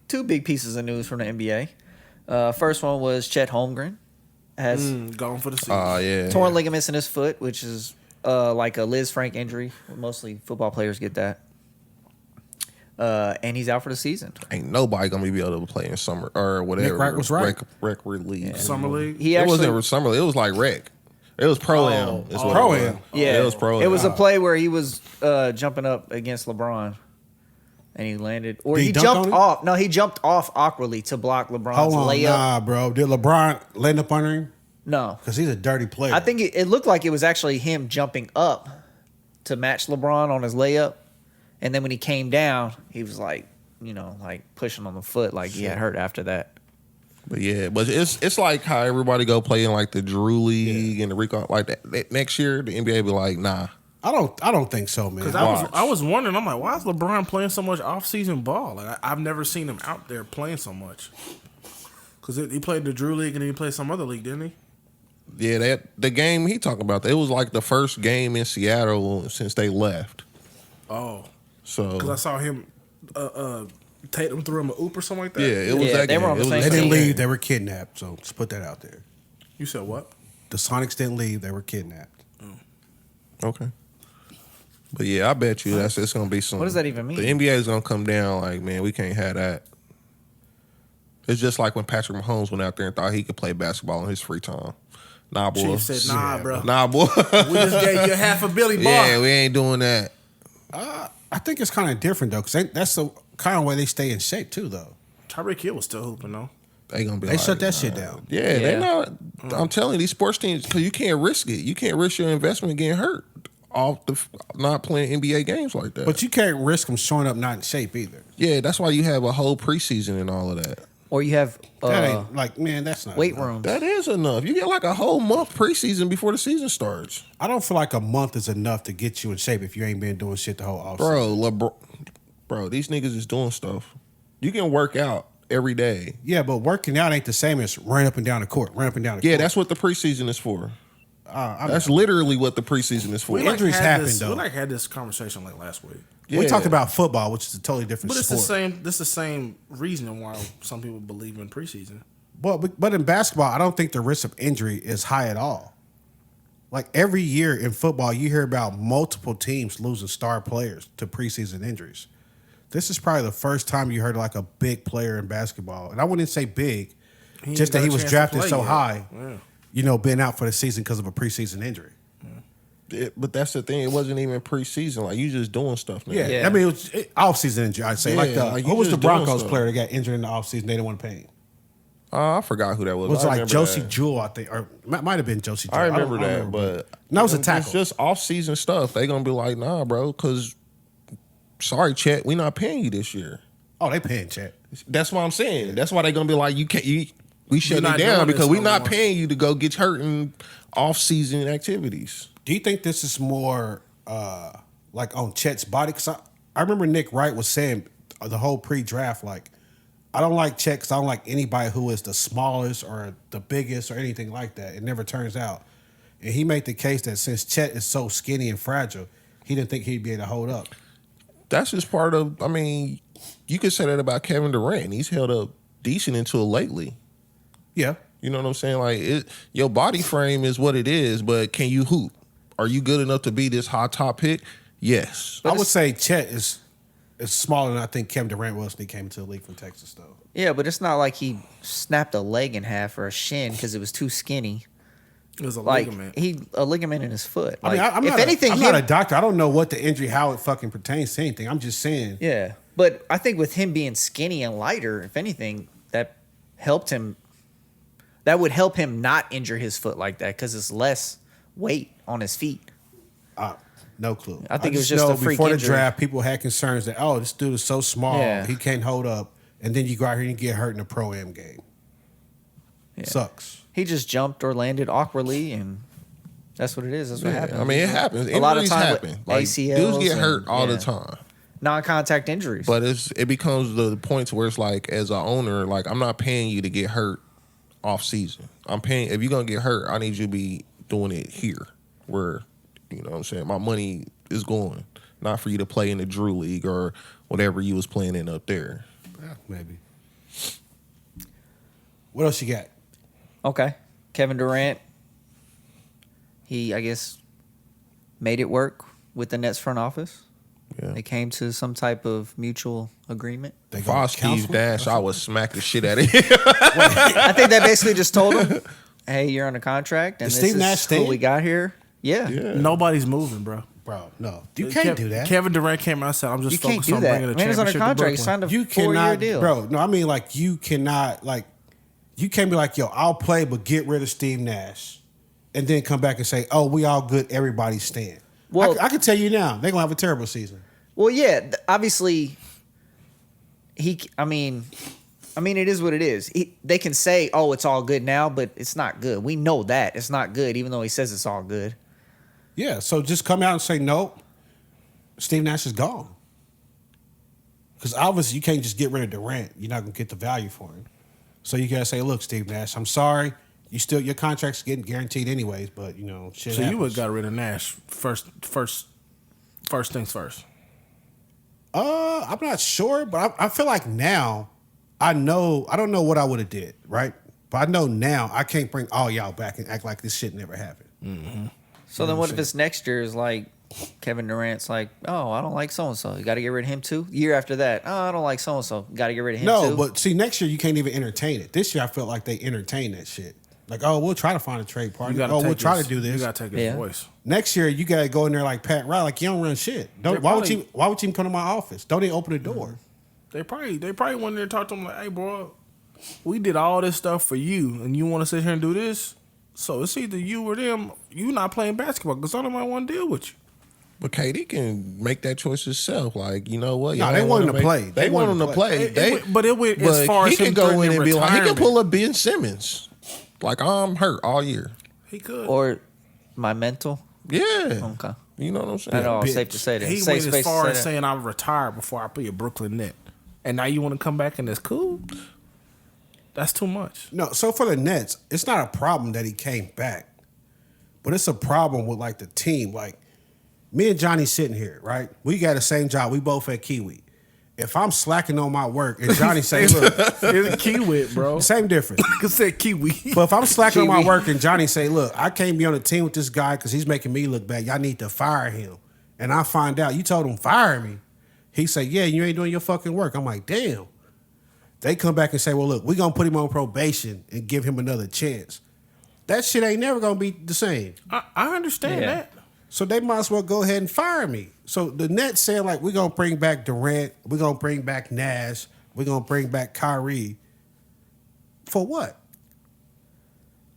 Speaker 3: pieces of news from the NBA. First one was Chet Holmgren has
Speaker 2: Gone for the season.
Speaker 4: Oh yeah.
Speaker 3: torn ligaments in his foot, which is like a Lisfranc injury. Mostly football players get that. And he's out for the season.
Speaker 4: Ain't nobody gonna be able to play in summer or whatever.
Speaker 1: Nick Wright was right.
Speaker 4: Rec league.
Speaker 2: Summer league.
Speaker 3: He
Speaker 4: It
Speaker 3: actually,
Speaker 4: wasn't summer league. It was like rec. It was pro am.
Speaker 1: Pro-Am.
Speaker 3: yeah,
Speaker 4: it was pro.
Speaker 3: It was a play where he was jumping up against LeBron, and he landed, or
Speaker 1: Did he
Speaker 3: he
Speaker 1: dunk
Speaker 3: jumped
Speaker 1: on it?
Speaker 3: off. No, he jumped off awkwardly to block LeBron's
Speaker 1: Hold on,
Speaker 3: layup.
Speaker 1: nah, bro. Did LeBron land up under him?
Speaker 3: No,
Speaker 1: Because he's a dirty player.
Speaker 3: I think it looked like it was actually him jumping up to match LeBron on his layup, and then when he came down, he was like, like pushing on the foot, like he had hurt after that.
Speaker 4: But yeah, but it's like how everybody go play in like the Drew League and the Recon like that. Next year the NBA be like, nah.
Speaker 1: I don't think so, man.
Speaker 2: Because I was wondering, I'm like, why is LeBron playing so much off-season ball? Like I've never seen him out there playing so much. Because he played the Drew League and then he played some other league, didn't he?
Speaker 4: Yeah, the game he talking about, it was like the first game in Seattle since they left.
Speaker 2: Oh,
Speaker 4: So
Speaker 2: because I saw him. Tatum threw him a oop or something like that.
Speaker 4: yeah, it was
Speaker 3: Yeah,
Speaker 4: that
Speaker 3: they
Speaker 4: game.
Speaker 3: were on the
Speaker 4: It was
Speaker 3: same
Speaker 1: They
Speaker 4: that
Speaker 1: didn't
Speaker 3: team.
Speaker 1: leave. They were kidnapped. So just put that out there.
Speaker 2: You said what?
Speaker 1: The Sonics didn't leave. They were kidnapped.
Speaker 4: Okay. But yeah, I bet you it's gonna be some.
Speaker 3: What does that even mean?
Speaker 4: The NBA is gonna come down like, man, we can't have that. It's just like when Patrick Mahomes went out there and thought he could play basketball in his free time. Nah, boy.
Speaker 2: Chief said, "Nah, bro.
Speaker 4: Nah, boy.
Speaker 2: We just gave you half a Billy bar."
Speaker 4: Yeah, we ain't doing that.
Speaker 1: I think it's kind of different though, because that's the kind of way they stay in shape too, though.
Speaker 2: Tyreek Hill was still hooping though.
Speaker 4: They gonna be.
Speaker 1: They
Speaker 4: like,
Speaker 1: shut that shit down.
Speaker 4: Yeah, they
Speaker 3: Yeah.
Speaker 4: not. I'm telling you, these sports teams, because you can't risk it. You can't risk your investment getting hurt off the not playing NBA games like that.
Speaker 1: But you can't risk them showing up not in shape either.
Speaker 4: yeah, that's why you have a whole preseason and all of that.
Speaker 3: Or you have
Speaker 1: That ain't like, man, that's not
Speaker 3: weight
Speaker 1: enough.
Speaker 3: rooms.
Speaker 4: That is enough. You get like a whole month preseason before the season starts,
Speaker 1: I don't feel like a month is enough to get you in shape if you ain't been doing shit the whole offseason.
Speaker 4: bro. These niggas is doing stuff. You can work out every day.
Speaker 1: Yeah, but working out ain't the same as running up and down the court. Run up and down the
Speaker 4: Yeah,
Speaker 1: court.
Speaker 4: that's what the preseason is for.
Speaker 1: I'm-
Speaker 4: That's literally what the preseason is for.
Speaker 1: We Injuries
Speaker 2: had
Speaker 1: happen,
Speaker 2: this,
Speaker 1: though.
Speaker 2: We had this conversation like last week.
Speaker 1: We
Speaker 4: Yeah.
Speaker 1: talked about football, which is a totally different
Speaker 2: But it's
Speaker 1: sport.
Speaker 2: the same. This is the same reason why some people believe in preseason.
Speaker 1: But in basketball, I don't think the risk of injury is high at all. Like every year in football, you hear about multiple teams losing star players to preseason injuries. This is probably the first time you heard like a big player in basketball, and I wouldn't say big,
Speaker 2: He
Speaker 1: just
Speaker 2: ain't
Speaker 1: that
Speaker 2: got
Speaker 1: he
Speaker 2: a
Speaker 1: was
Speaker 2: chance to
Speaker 1: drafted
Speaker 2: play
Speaker 1: so
Speaker 2: yet.
Speaker 1: high.
Speaker 2: Yeah.
Speaker 1: Been out for the season because of a preseason injury.
Speaker 4: But that's the thing. It wasn't even preseason. Like you just doing stuff now.
Speaker 1: Yeah,
Speaker 3: Yeah.
Speaker 1: I mean, it was off-season injury. I'd say
Speaker 4: Yeah, like,
Speaker 1: who
Speaker 4: you
Speaker 1: was the
Speaker 4: just doing
Speaker 1: Broncos
Speaker 4: stuff.
Speaker 1: player that got injured in the offseason? They didn't want to pay him.
Speaker 4: I forgot who that was.
Speaker 1: It was
Speaker 4: I
Speaker 1: like
Speaker 4: remember
Speaker 1: Josie
Speaker 4: that.
Speaker 1: Jewell, I think, or might have been Josie Jewell.
Speaker 4: I
Speaker 1: don't-
Speaker 4: remember
Speaker 1: I
Speaker 4: that,
Speaker 1: don't
Speaker 4: but
Speaker 1: No, it was a
Speaker 4: it's
Speaker 1: tackle.
Speaker 4: just off-season stuff. They gonna be like, nah, bro, because sorry, Chet, we not paying you this year.
Speaker 1: Oh, they paying Chet.
Speaker 4: That's what I'm saying. That's why they gonna be like, you can't. We shut
Speaker 2: not
Speaker 4: it down
Speaker 2: doing
Speaker 4: because
Speaker 2: this
Speaker 4: we
Speaker 2: no
Speaker 4: not
Speaker 2: more.
Speaker 4: paying you to go get hurt in off-season activities.
Speaker 1: Do you think this is more like on Chet's body? Because I remember Nick Wright was saying the whole pre-draft, like, I don't like Chet because I don't like anybody who is the smallest or the biggest or anything like that. It never turns out. And he made the case that since Chet is so skinny and fragile, he didn't think he'd be able to hold up.
Speaker 4: That's just part of. I mean, you could say that about Kevin Durant. He's held up decent until lately.
Speaker 1: Yeah.
Speaker 4: You know what I'm saying? Like, your body frame is what it is, but can you hoop? Are you good enough to be this high top pick? Yes.
Speaker 1: I would say Chet is smaller than I think Kevin Durant was when he came into the league from Texas, though.
Speaker 3: Yeah, but it's not like he snapped a leg in half or a shin because it was too skinny.
Speaker 2: It was a
Speaker 3: Like
Speaker 2: ligament.
Speaker 3: a ligament in his foot.
Speaker 1: I mean,
Speaker 3: Like,
Speaker 1: I'm
Speaker 3: if
Speaker 1: not
Speaker 3: anything,
Speaker 1: I'm not a
Speaker 3: him-
Speaker 1: doctor. I don't know what the injury, how it fucking pertains to anything. I'm just saying.
Speaker 3: yeah. But I think with him being skinny and lighter, if anything, that helped him. That would help him not injure his foot like that because it's less weight on his feet.
Speaker 1: No clue.
Speaker 3: I think it was just
Speaker 1: know
Speaker 3: a freak
Speaker 1: before the
Speaker 3: injury.
Speaker 1: draft, people had concerns that, oh, this dude is so small,
Speaker 3: Yeah.
Speaker 1: he can't hold up. And then you go out here and get hurt in a pro-am game.
Speaker 3: Yeah.
Speaker 1: Sucks.
Speaker 3: He just jumped or landed awkwardly, and that's what it is. That's what
Speaker 4: Yeah,
Speaker 3: happens.
Speaker 4: I mean, it happens.
Speaker 3: A lot of
Speaker 4: Injuries
Speaker 3: time with
Speaker 4: happen. Like,
Speaker 3: ACLs
Speaker 4: dudes get
Speaker 3: and-
Speaker 4: hurt all
Speaker 3: yeah.
Speaker 4: the time.
Speaker 3: Non-contact injuries.
Speaker 4: But it becomes the points where it's like, as an owner, like, I'm not paying you to get hurt off season. I'm paying, if you're gonna get hurt, I need you to be doing it here, where, you know what I'm saying, my money is going, not for you to play in the Drew League or whatever you was playing in up there.
Speaker 1: Yeah, maybe. What else you got?
Speaker 3: Okay. Kevin Durant. He, I guess, made it work with the Nets front office.
Speaker 4: Yeah.
Speaker 3: They came to some type of mutual agreement.
Speaker 1: They
Speaker 4: If I was Steve
Speaker 1: counsel?
Speaker 4: Nash, I would smack the shit out of him.
Speaker 3: I think they basically just told him, "Hey, you're on a contract, and
Speaker 1: Is
Speaker 3: this
Speaker 1: Steve
Speaker 3: is
Speaker 1: Nash
Speaker 3: who
Speaker 1: staying?
Speaker 3: we got here." Yeah.
Speaker 2: Nobody's moving, bro.
Speaker 1: Bro, no. You can't do that.
Speaker 2: Kevin Durant came out and said, I'm just
Speaker 3: You can't
Speaker 2: focused
Speaker 3: do
Speaker 2: on
Speaker 3: that.
Speaker 2: bringing a
Speaker 3: Man is under
Speaker 2: championship to
Speaker 3: contract. He
Speaker 2: Brooklyn.
Speaker 3: signed a
Speaker 1: You
Speaker 3: 4-year
Speaker 1: cannot,
Speaker 3: deal.
Speaker 1: bro. No, I mean, like, you cannot, like, you can't be like, yo, I'll play, but get rid of Steve Nash. And then come back and say, oh, we all good, everybody's staying.
Speaker 3: Well-
Speaker 1: I can tell you now, they're going to have a terrible season.
Speaker 3: Well, yeah, obviously, I mean, it is what it is. They can say, "Oh, it's all good now," but it's not good. We know that it's not good, even though he says it's all good.
Speaker 1: Yeah, so just come out and say, nope, Steve Nash is gone. Because obviously you can't just get rid of Durant. You're not going to get the value for him. So you got to say, look, Steve Nash, I'm sorry. Your contract's getting guaranteed anyways, but, you know, shit
Speaker 2: So you would
Speaker 1: happens.
Speaker 2: have got rid of Nash first things first.
Speaker 1: I'm not sure, but I feel like now I don't know what I would have did, right? But I know now I can't bring all y'all back and act like this shit never happened.
Speaker 3: So then, what if it's next year? Is like Kevin Durant's like, "Oh, I don't like so and so. You got to get rid of him too." Year after that, "Oh, I don't like so and so. Got to get rid of him
Speaker 1: No,
Speaker 3: too."
Speaker 1: but see, next year you can't even entertain it. This year I felt like they entertained that shit. Like, oh, we'll try to find a trade
Speaker 2: You
Speaker 1: partner.
Speaker 2: gotta
Speaker 1: Oh, we'll
Speaker 2: take
Speaker 1: try
Speaker 2: his-
Speaker 1: to do this.
Speaker 2: You got to take his
Speaker 3: Yeah.
Speaker 2: voice.
Speaker 1: Next year you gotta go in there like Pat Riley, like you don't run shit. Why would
Speaker 2: probably-
Speaker 1: you even come to my office? Don't even open the door.
Speaker 2: They probably went there and talked to him like, "Hey, bro, we did all this stuff for you, and you want to sit here and do this? So it's either you or them. You not playing basketball because I don't want to deal with you."
Speaker 4: But KD can make that choice himself. Like, you know what?
Speaker 1: No,
Speaker 4: y'all
Speaker 1: they
Speaker 4: don't
Speaker 1: want him
Speaker 4: wanna
Speaker 1: to
Speaker 4: make-
Speaker 1: play.
Speaker 4: They want him to play.
Speaker 2: But it went as far
Speaker 4: he
Speaker 2: as him
Speaker 4: can go in
Speaker 2: threatening
Speaker 4: and be like, he can
Speaker 2: retirement.
Speaker 4: pull up Ben Simmons. Like, I'm hurt all year.
Speaker 2: He could.
Speaker 3: or my mental.
Speaker 4: Yeah.
Speaker 3: Okay,
Speaker 4: You know what I'm saying?
Speaker 3: I know.
Speaker 1: bitch.
Speaker 3: Safe to say that.
Speaker 2: He
Speaker 3: Safe
Speaker 2: went
Speaker 3: space
Speaker 2: as
Speaker 3: to
Speaker 2: far
Speaker 3: say
Speaker 2: as
Speaker 3: that.
Speaker 2: saying I'm retired before I play a Brooklyn Net, and now you want to come back and it's cool. That's too much.
Speaker 1: No, so for the Nets, it's not a problem that he came back, but it's a problem with like the team. Like me and Johnny sitting here, right? We got the same job. We both at Kiwi. If I'm slacking on my work and Johnny say, look,
Speaker 2: It's Kiwi, bro.
Speaker 1: same difference.
Speaker 2: I said Kiwi.
Speaker 1: But if I'm slacking on my
Speaker 3: Kiwi.
Speaker 1: work and Johnny say, look, I can't be on the team with this guy because he's making me look bad. Y'all need to fire him. And I find out, you told him fire me. He say, yeah, you ain't doing your fucking work. I'm like, damn. They come back and say, well, look, we're going to put him on probation and give him another chance. That shit ain't never going to be the same.
Speaker 2: I understand
Speaker 3: Yeah.
Speaker 2: that.
Speaker 1: So they might as well go ahead and fire me. So the Nets saying, like, we're going to bring back Durant. We're going to bring back Nash. We're going to bring back Kyrie. For what?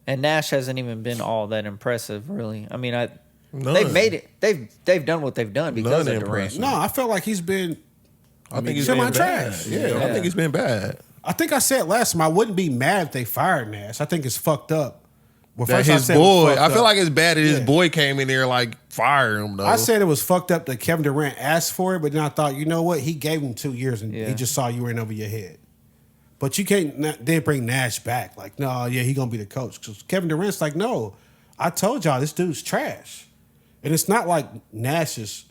Speaker 3: And Nash hasn't even been all that impressive, really. I mean,
Speaker 4: None.
Speaker 3: they've made it. They've done what they've done because
Speaker 4: None
Speaker 3: of Durant.
Speaker 4: impressive.
Speaker 1: No, I felt like he's been...
Speaker 4: I think he's
Speaker 1: semi
Speaker 4: been bad.
Speaker 1: trash.
Speaker 4: Yeah, I think he's been bad.
Speaker 1: I think I said last time I wouldn't be mad if they fired Nash. I think it's fucked up. Well,
Speaker 4: That
Speaker 1: first I
Speaker 4: his
Speaker 1: said it was
Speaker 4: boy,
Speaker 1: fucked
Speaker 4: I feel
Speaker 1: up.
Speaker 4: like it's bad that his
Speaker 1: Yeah.
Speaker 4: boy came in there like fire him though.
Speaker 1: I said it was fucked up that Kevin Durant asked for it, but then I thought, you know what? He gave him 2 years and
Speaker 3: Yeah.
Speaker 1: he just saw you were in over your head. But you can't then bring Nash back. Like, no, yeah, he gonna be the coach. Because Kevin Durant's like, no, I told y'all this dude's trash. And it's not like Nash is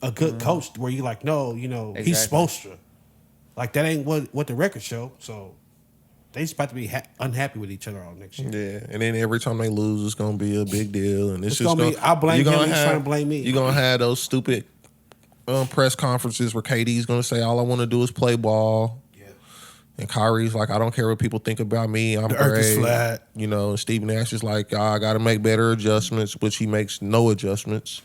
Speaker 1: a good coach where you like, no, you know, he's
Speaker 3: Exactly.
Speaker 1: supposed to. Like that ain't what the record show. So they just about to be unhappy with each other all next year.
Speaker 4: Yeah, and then every time they lose, it's gonna be a big deal, and it's
Speaker 1: It's
Speaker 4: just
Speaker 1: gonna be, I blame
Speaker 4: you're
Speaker 1: him,
Speaker 4: gonna
Speaker 1: he's
Speaker 4: have-
Speaker 1: trying to blame me.
Speaker 4: You're gonna have those stupid press conferences where KD's gonna say, "All I want to do is play ball,"
Speaker 1: Yeah.
Speaker 4: and Kyrie's like, "I don't care what people think about me. I'm
Speaker 1: The earth is
Speaker 4: great."
Speaker 1: flat.
Speaker 4: You know, and Steve Nash is like, "I got to make better adjustments," which he makes no adjustments,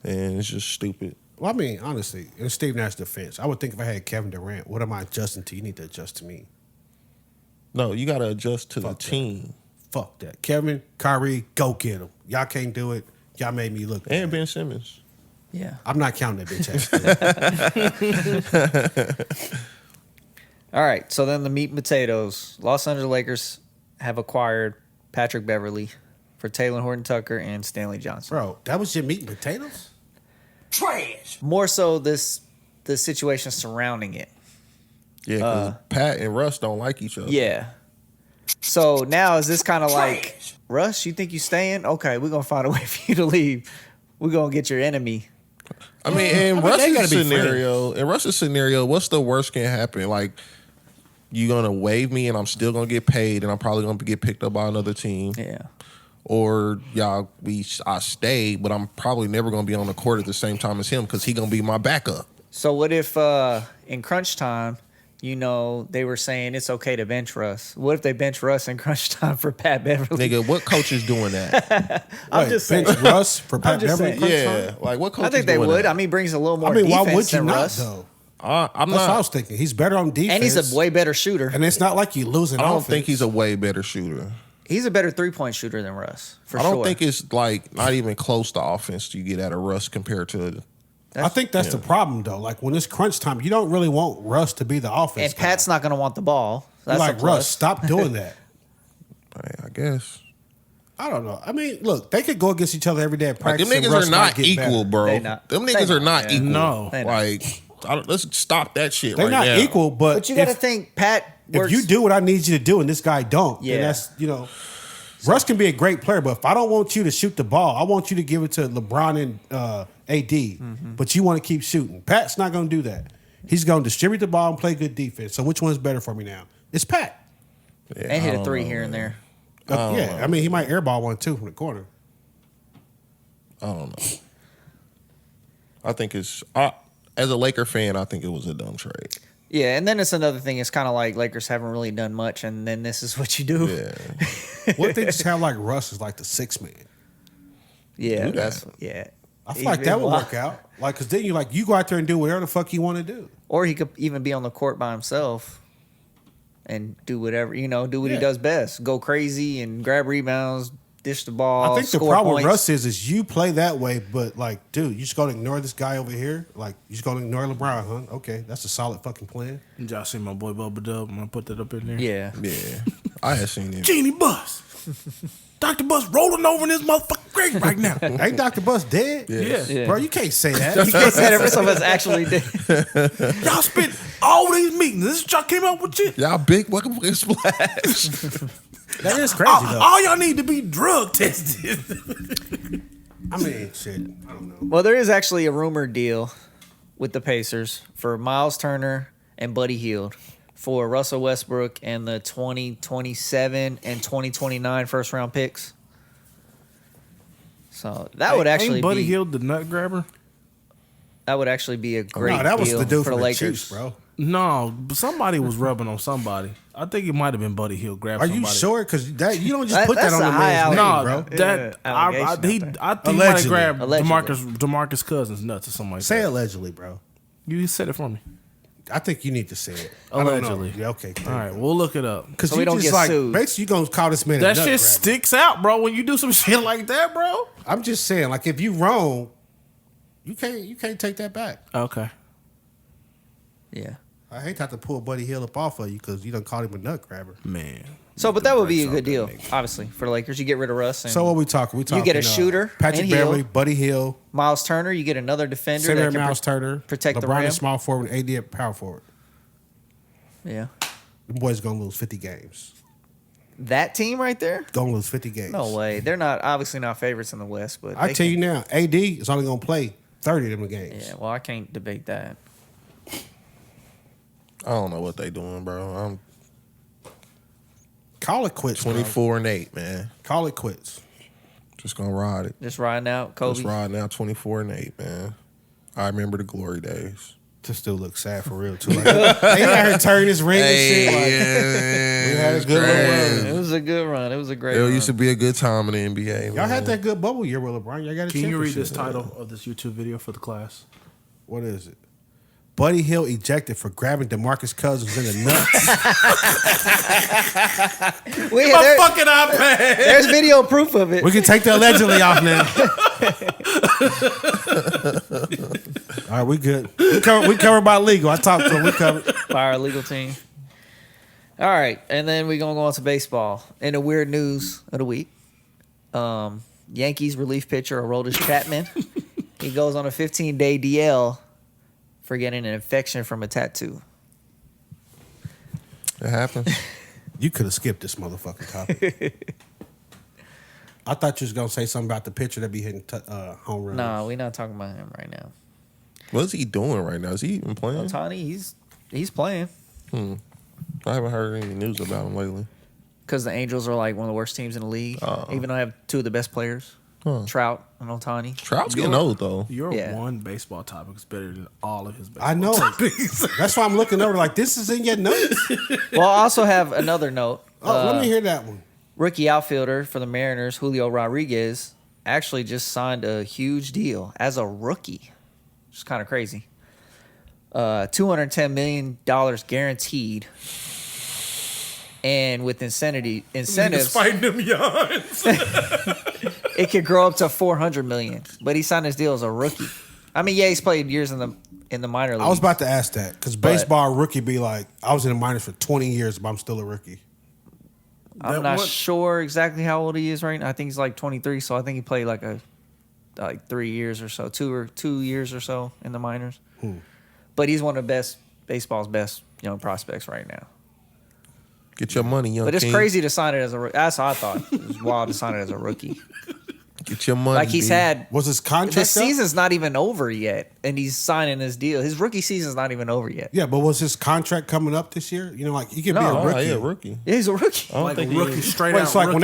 Speaker 4: and it's just stupid.
Speaker 1: Well, I mean, honestly, in Steve Nash's defense, I would think if I had Kevin Durant, what am I adjusting to? You need to adjust to me.
Speaker 4: No, you got to adjust to
Speaker 1: Fuck
Speaker 4: the
Speaker 1: that.
Speaker 4: team.
Speaker 1: Fuck that. Kevin, Kyrie, go get him. Y'all can't do it. Y'all made me look bad.
Speaker 4: And Ben Simmons.
Speaker 3: Yeah.
Speaker 1: I'm not counting that bitch ass.
Speaker 3: All right. So then the meat and potatoes. Los Angeles Lakers have acquired Patrick Beverley for Taylor Horton Tucker and Stanley Johnson.
Speaker 1: Bro, that was your meat and potatoes?
Speaker 3: More so the situation surrounding it.
Speaker 4: Yeah, because Pat and Russ don't like each other.
Speaker 3: Yeah. So now is this kind of like, Russ, you think you staying? Okay, we're going to find a way for you to leave. We're going to get your enemy.
Speaker 4: I mean, in
Speaker 1: they gotta
Speaker 4: Russ's
Speaker 1: be
Speaker 4: scenario, what's the worst can happen? Like, you gonna waive me and I'm still gonna get paid and I'm probably gonna get picked up by another team.
Speaker 3: Yeah.
Speaker 4: Or I stay, but I'm probably never gonna be on the court at the same time as him because he gonna be my backup.
Speaker 3: So what if in crunch time, they were saying it's okay to bench Russ? What if they bench Russ in crunch time for Pat Beverly?
Speaker 4: Nigga, what coach is doing that?
Speaker 3: I'm just saying.
Speaker 1: Bench Russ for Pat
Speaker 3: just
Speaker 1: Beverly?
Speaker 3: saying.
Speaker 4: Yeah, like what coach?
Speaker 3: I think
Speaker 4: is
Speaker 3: they
Speaker 4: doing
Speaker 3: would.
Speaker 4: that?
Speaker 3: I mean, he brings a little more
Speaker 1: I mean, why
Speaker 3: defense
Speaker 1: would you
Speaker 3: than
Speaker 1: not,
Speaker 3: Russ.
Speaker 1: though?
Speaker 4: I'm
Speaker 1: That's what I
Speaker 4: not.
Speaker 1: was thinking. He's better on defense.
Speaker 3: And he's a way better shooter.
Speaker 1: And it's not like you losing
Speaker 4: I don't
Speaker 1: offense.
Speaker 4: think he's a way better shooter.
Speaker 3: He's a better three-point shooter than Russ, for
Speaker 4: I
Speaker 3: sure.
Speaker 4: don't think it's like not even close to offense you get out of Russ compared to.
Speaker 1: I think that's the problem, though. Like, when it's crunch time, you don't really want Russ to be the offense
Speaker 3: And Pat's
Speaker 1: guy.
Speaker 3: not going to want the ball.
Speaker 1: You're
Speaker 3: That's a
Speaker 1: like,
Speaker 3: plus.
Speaker 1: Russ, stop doing that.
Speaker 4: I guess.
Speaker 1: I don't know. I mean, look, they could go against each other every day at
Speaker 4: Like,
Speaker 1: practice.
Speaker 4: them
Speaker 1: and
Speaker 4: niggas
Speaker 1: Russ
Speaker 4: are
Speaker 1: might
Speaker 4: not
Speaker 1: get
Speaker 4: equal,
Speaker 1: better.
Speaker 4: bro.
Speaker 3: They not.
Speaker 4: Them
Speaker 3: They
Speaker 4: niggas are
Speaker 3: not,
Speaker 4: not
Speaker 3: yeah.
Speaker 4: equal.
Speaker 2: No.
Speaker 3: They not.
Speaker 4: Like, let's stop that shit
Speaker 1: They're
Speaker 4: right
Speaker 1: not
Speaker 4: now.
Speaker 1: equal,
Speaker 3: But you got to think Pat works.
Speaker 1: if you do what I need you to do and this guy don't,
Speaker 3: Yeah.
Speaker 1: then that's, Russ can be a great player, but if I don't want you to shoot the ball, I want you to give it to LeBron and AD,
Speaker 3: Mm-hmm.
Speaker 1: but you want to keep shooting. Pat's not going to do that. He's going to distribute the ball and play good defense. So which one's better for me now? It's Pat.
Speaker 4: Yeah,
Speaker 3: And
Speaker 4: I
Speaker 3: hit a
Speaker 4: don't
Speaker 3: three
Speaker 4: know,
Speaker 3: here and
Speaker 4: man.
Speaker 3: there.
Speaker 1: Yeah, I mean, he might airball one too from the corner.
Speaker 4: I don't know. I think it's as a Laker fan, I think it was a dumb trade.
Speaker 3: Yeah, and then it's another thing. It's kind of like Lakers haven't really done much, and then this is what you do.
Speaker 4: Yeah,
Speaker 1: What if they just have like Russ is like the sixth man?
Speaker 3: Yeah,
Speaker 4: Do that.
Speaker 3: that's yeah.
Speaker 1: I feel like that would work out. Like, cause then you go out there and do whatever the fuck you want to do.
Speaker 3: Or he could even be on the court by himself and do whatever, do what he
Speaker 1: Yeah.
Speaker 3: does best. Go crazy and grab rebounds, dish the ball,
Speaker 1: I think the
Speaker 3: score
Speaker 1: problem
Speaker 3: points.
Speaker 1: with Russ is you play that way, but like, dude, you just gonna ignore this guy over here? Like, you just gonna ignore LeBron, huh? Okay, that's a solid fucking plan.
Speaker 2: Y'all see my boy Bubba Dub? I'm gonna put that up in there.
Speaker 3: Yeah.
Speaker 4: yeah. I had seen it.
Speaker 2: Genie Bus. Dr. Bus rolling over in this motherfucking grave right now.
Speaker 1: Ain't Dr. Bus dead?
Speaker 2: Yeah.
Speaker 3: Yeah.
Speaker 1: Bro, you can't say that.
Speaker 3: You can't say that for someone that's actually did.
Speaker 2: Y'all spent all these meetings. This is what y'all came up with shit.
Speaker 4: Y'all big welcome splash.
Speaker 1: That is crazy, though.
Speaker 2: All y'all need to be drug tested.
Speaker 1: I mean, shit. I don't know.
Speaker 3: Well, there is actually a rumored deal with the Pacers for Miles Turner and Buddy Hield for Russell Westbrook and the 2027 and 2029 first round picks. So that would actually
Speaker 2: Ain't Buddy
Speaker 3: be
Speaker 2: Hield the nut grabber?
Speaker 3: that would actually be a great
Speaker 1: No, that was
Speaker 3: deal
Speaker 1: the dude
Speaker 3: for
Speaker 1: from
Speaker 3: the
Speaker 1: the
Speaker 3: Lakers.
Speaker 1: Chiefs, bro.
Speaker 2: No, but somebody was rubbing on somebody. I think it might have been Buddy Hield grabbed
Speaker 1: Are
Speaker 2: somebody.
Speaker 1: you sure? Because you don't just put that
Speaker 3: That's
Speaker 1: on
Speaker 3: a
Speaker 1: the
Speaker 3: high
Speaker 1: man's name,
Speaker 2: No,
Speaker 1: bro.
Speaker 2: that
Speaker 3: allegation
Speaker 2: I
Speaker 3: out there.
Speaker 2: think he might have
Speaker 1: Allegedly.
Speaker 2: grabbed
Speaker 3: Allegedly.
Speaker 2: DeMarcus Cousins nuts or something like
Speaker 1: Say
Speaker 2: that.
Speaker 1: allegedly, bro.
Speaker 2: You said it for me.
Speaker 1: I think you need to say it. I don't know.
Speaker 2: Allegedly.
Speaker 1: Yeah, okay.
Speaker 2: All right, we'll look it up.
Speaker 1: Because
Speaker 3: So we
Speaker 1: you
Speaker 3: don't
Speaker 1: just
Speaker 3: get
Speaker 1: like,
Speaker 3: sued.
Speaker 1: basically, you going to call this man a
Speaker 2: That
Speaker 1: nut
Speaker 2: shit
Speaker 1: grabber.
Speaker 2: sticks out, bro. When you do some shit like that, bro.
Speaker 1: I'm just saying, like, if you wrong, you can't take that back.
Speaker 2: Okay.
Speaker 3: Yeah.
Speaker 1: I hate to have to pull Buddy Hill up off of you because you done called him a nut grabber.
Speaker 2: Man.
Speaker 3: So, but that would be a
Speaker 2: Breaks
Speaker 3: good deal,
Speaker 2: off that nigga.
Speaker 3: obviously, for the Lakers. You get rid of Russ. And
Speaker 1: So what we talking? We talking.
Speaker 3: get a shooter
Speaker 1: Patrick
Speaker 3: and
Speaker 1: Beverly,
Speaker 3: Hill.
Speaker 1: Buddy Hill,
Speaker 3: Miles Turner, you get another defender.
Speaker 1: center
Speaker 3: that can
Speaker 1: Miles Turner,
Speaker 3: protect the
Speaker 1: LeBron
Speaker 3: rim.
Speaker 1: at small forward, and AD at power forward.
Speaker 3: Yeah.
Speaker 1: The boys gonna lose 50 games.
Speaker 3: That team right there?
Speaker 1: Gonna lose 50 games.
Speaker 3: No way. They're not obviously not favorites in the West, but
Speaker 1: I
Speaker 3: they
Speaker 1: tell
Speaker 3: can-
Speaker 1: you now, AD is only gonna play 30 of them games.
Speaker 3: Yeah, well, I can't debate that.
Speaker 4: I don't know what they doing, bro. I'm
Speaker 1: Call it quits.
Speaker 4: 24-8, man.
Speaker 1: Call it quits.
Speaker 4: Just gonna ride it.
Speaker 3: Just riding out, Kobe.
Speaker 4: Just ride now, 24-8, man. I remember the glory days.
Speaker 1: This still looks sad for real too. Like, they had her turn his ring and shit. Like,
Speaker 4: we
Speaker 1: had a good little
Speaker 3: It was a good run. It was a great
Speaker 4: It
Speaker 3: run.
Speaker 4: used to be a good time in the NBA.
Speaker 1: y'all
Speaker 4: man.
Speaker 1: had that good bubble year with LeBron. Y'all got a
Speaker 2: Can you read this
Speaker 1: championship.
Speaker 2: title of this YouTube video for the class?
Speaker 1: What is it? Buddy Hill ejected for grabbing DeMarcus Cousins in the nuts.
Speaker 3: Fucking
Speaker 2: Fucking iPad.
Speaker 3: there's video proof of it.
Speaker 1: We can take the allegedly off now. All right, we good. We covered by legal. I talked to him. We covered.
Speaker 3: By our legal team. All right, and then we're going to go on to baseball. In the weird news of the week, Yankees relief pitcher Aroldis Chapman, he goes on a 15-day DL for getting an infection from a tattoo.
Speaker 4: It happens.
Speaker 1: You could have skipped this motherfucking topic. I thought you was gonna say something about the pitcher that be hitting home runs.
Speaker 3: No, we're not talking about him right now.
Speaker 4: What is he doing right now? Is he even playing?
Speaker 3: Ohtani, he's playing.
Speaker 4: I haven't heard any news about him lately.
Speaker 3: Because the Angels are like one of the worst teams in the league. Even though I have two of the best players, Trout and Ohtani.
Speaker 4: Trout's getting old though.
Speaker 2: Your
Speaker 3: Yeah.
Speaker 2: one baseball topic is better than all of his baseball
Speaker 1: I know.
Speaker 2: topics.
Speaker 1: That's why I'm looking over like this is in your notes.
Speaker 3: Well, I also have another note.
Speaker 1: Let me hear that one.
Speaker 3: Rookie outfielder for the Mariners, Julio Rodriguez, actually just signed a huge deal as a rookie. Which is kind of crazy. $210 million guaranteed. And with
Speaker 2: Niggas
Speaker 3: incentives,
Speaker 2: fighting them yards.
Speaker 3: it could grow up to $400 million. But he signed his deal as a rookie. I mean, yeah, he's played years in the minor leagues.
Speaker 1: I was about to ask that because baseball rookie be like, I was in the minors for 20 years, but I'm still a rookie.
Speaker 3: I'm not sure exactly how old he is right now. I think he's like 23, so I think he played like 3 years or so, 2 years or so in the minors. But he's one of the baseball's best young prospects right now.
Speaker 4: Get your money, young
Speaker 3: But it's
Speaker 4: king.
Speaker 3: crazy to sign it as a rookie. That's what I thought. It was wild to sign it as a rookie.
Speaker 4: Get your money.
Speaker 3: Like he's
Speaker 4: B.
Speaker 3: had
Speaker 1: Was his contract
Speaker 3: the
Speaker 1: up?
Speaker 3: season's not even over yet, and he's signing this deal. His rookie season's not even over yet.
Speaker 1: Yeah, but was his contract coming up this year? You know, like he could be
Speaker 3: No.
Speaker 1: a
Speaker 4: Oh,
Speaker 1: rookie.
Speaker 4: yeah, rookie.
Speaker 3: Yeah, he's a rookie.
Speaker 4: I don't
Speaker 2: Like a
Speaker 4: think he
Speaker 2: rookie,
Speaker 4: is.
Speaker 2: straight
Speaker 1: Wait,
Speaker 2: out.
Speaker 1: it's like
Speaker 2: rookie.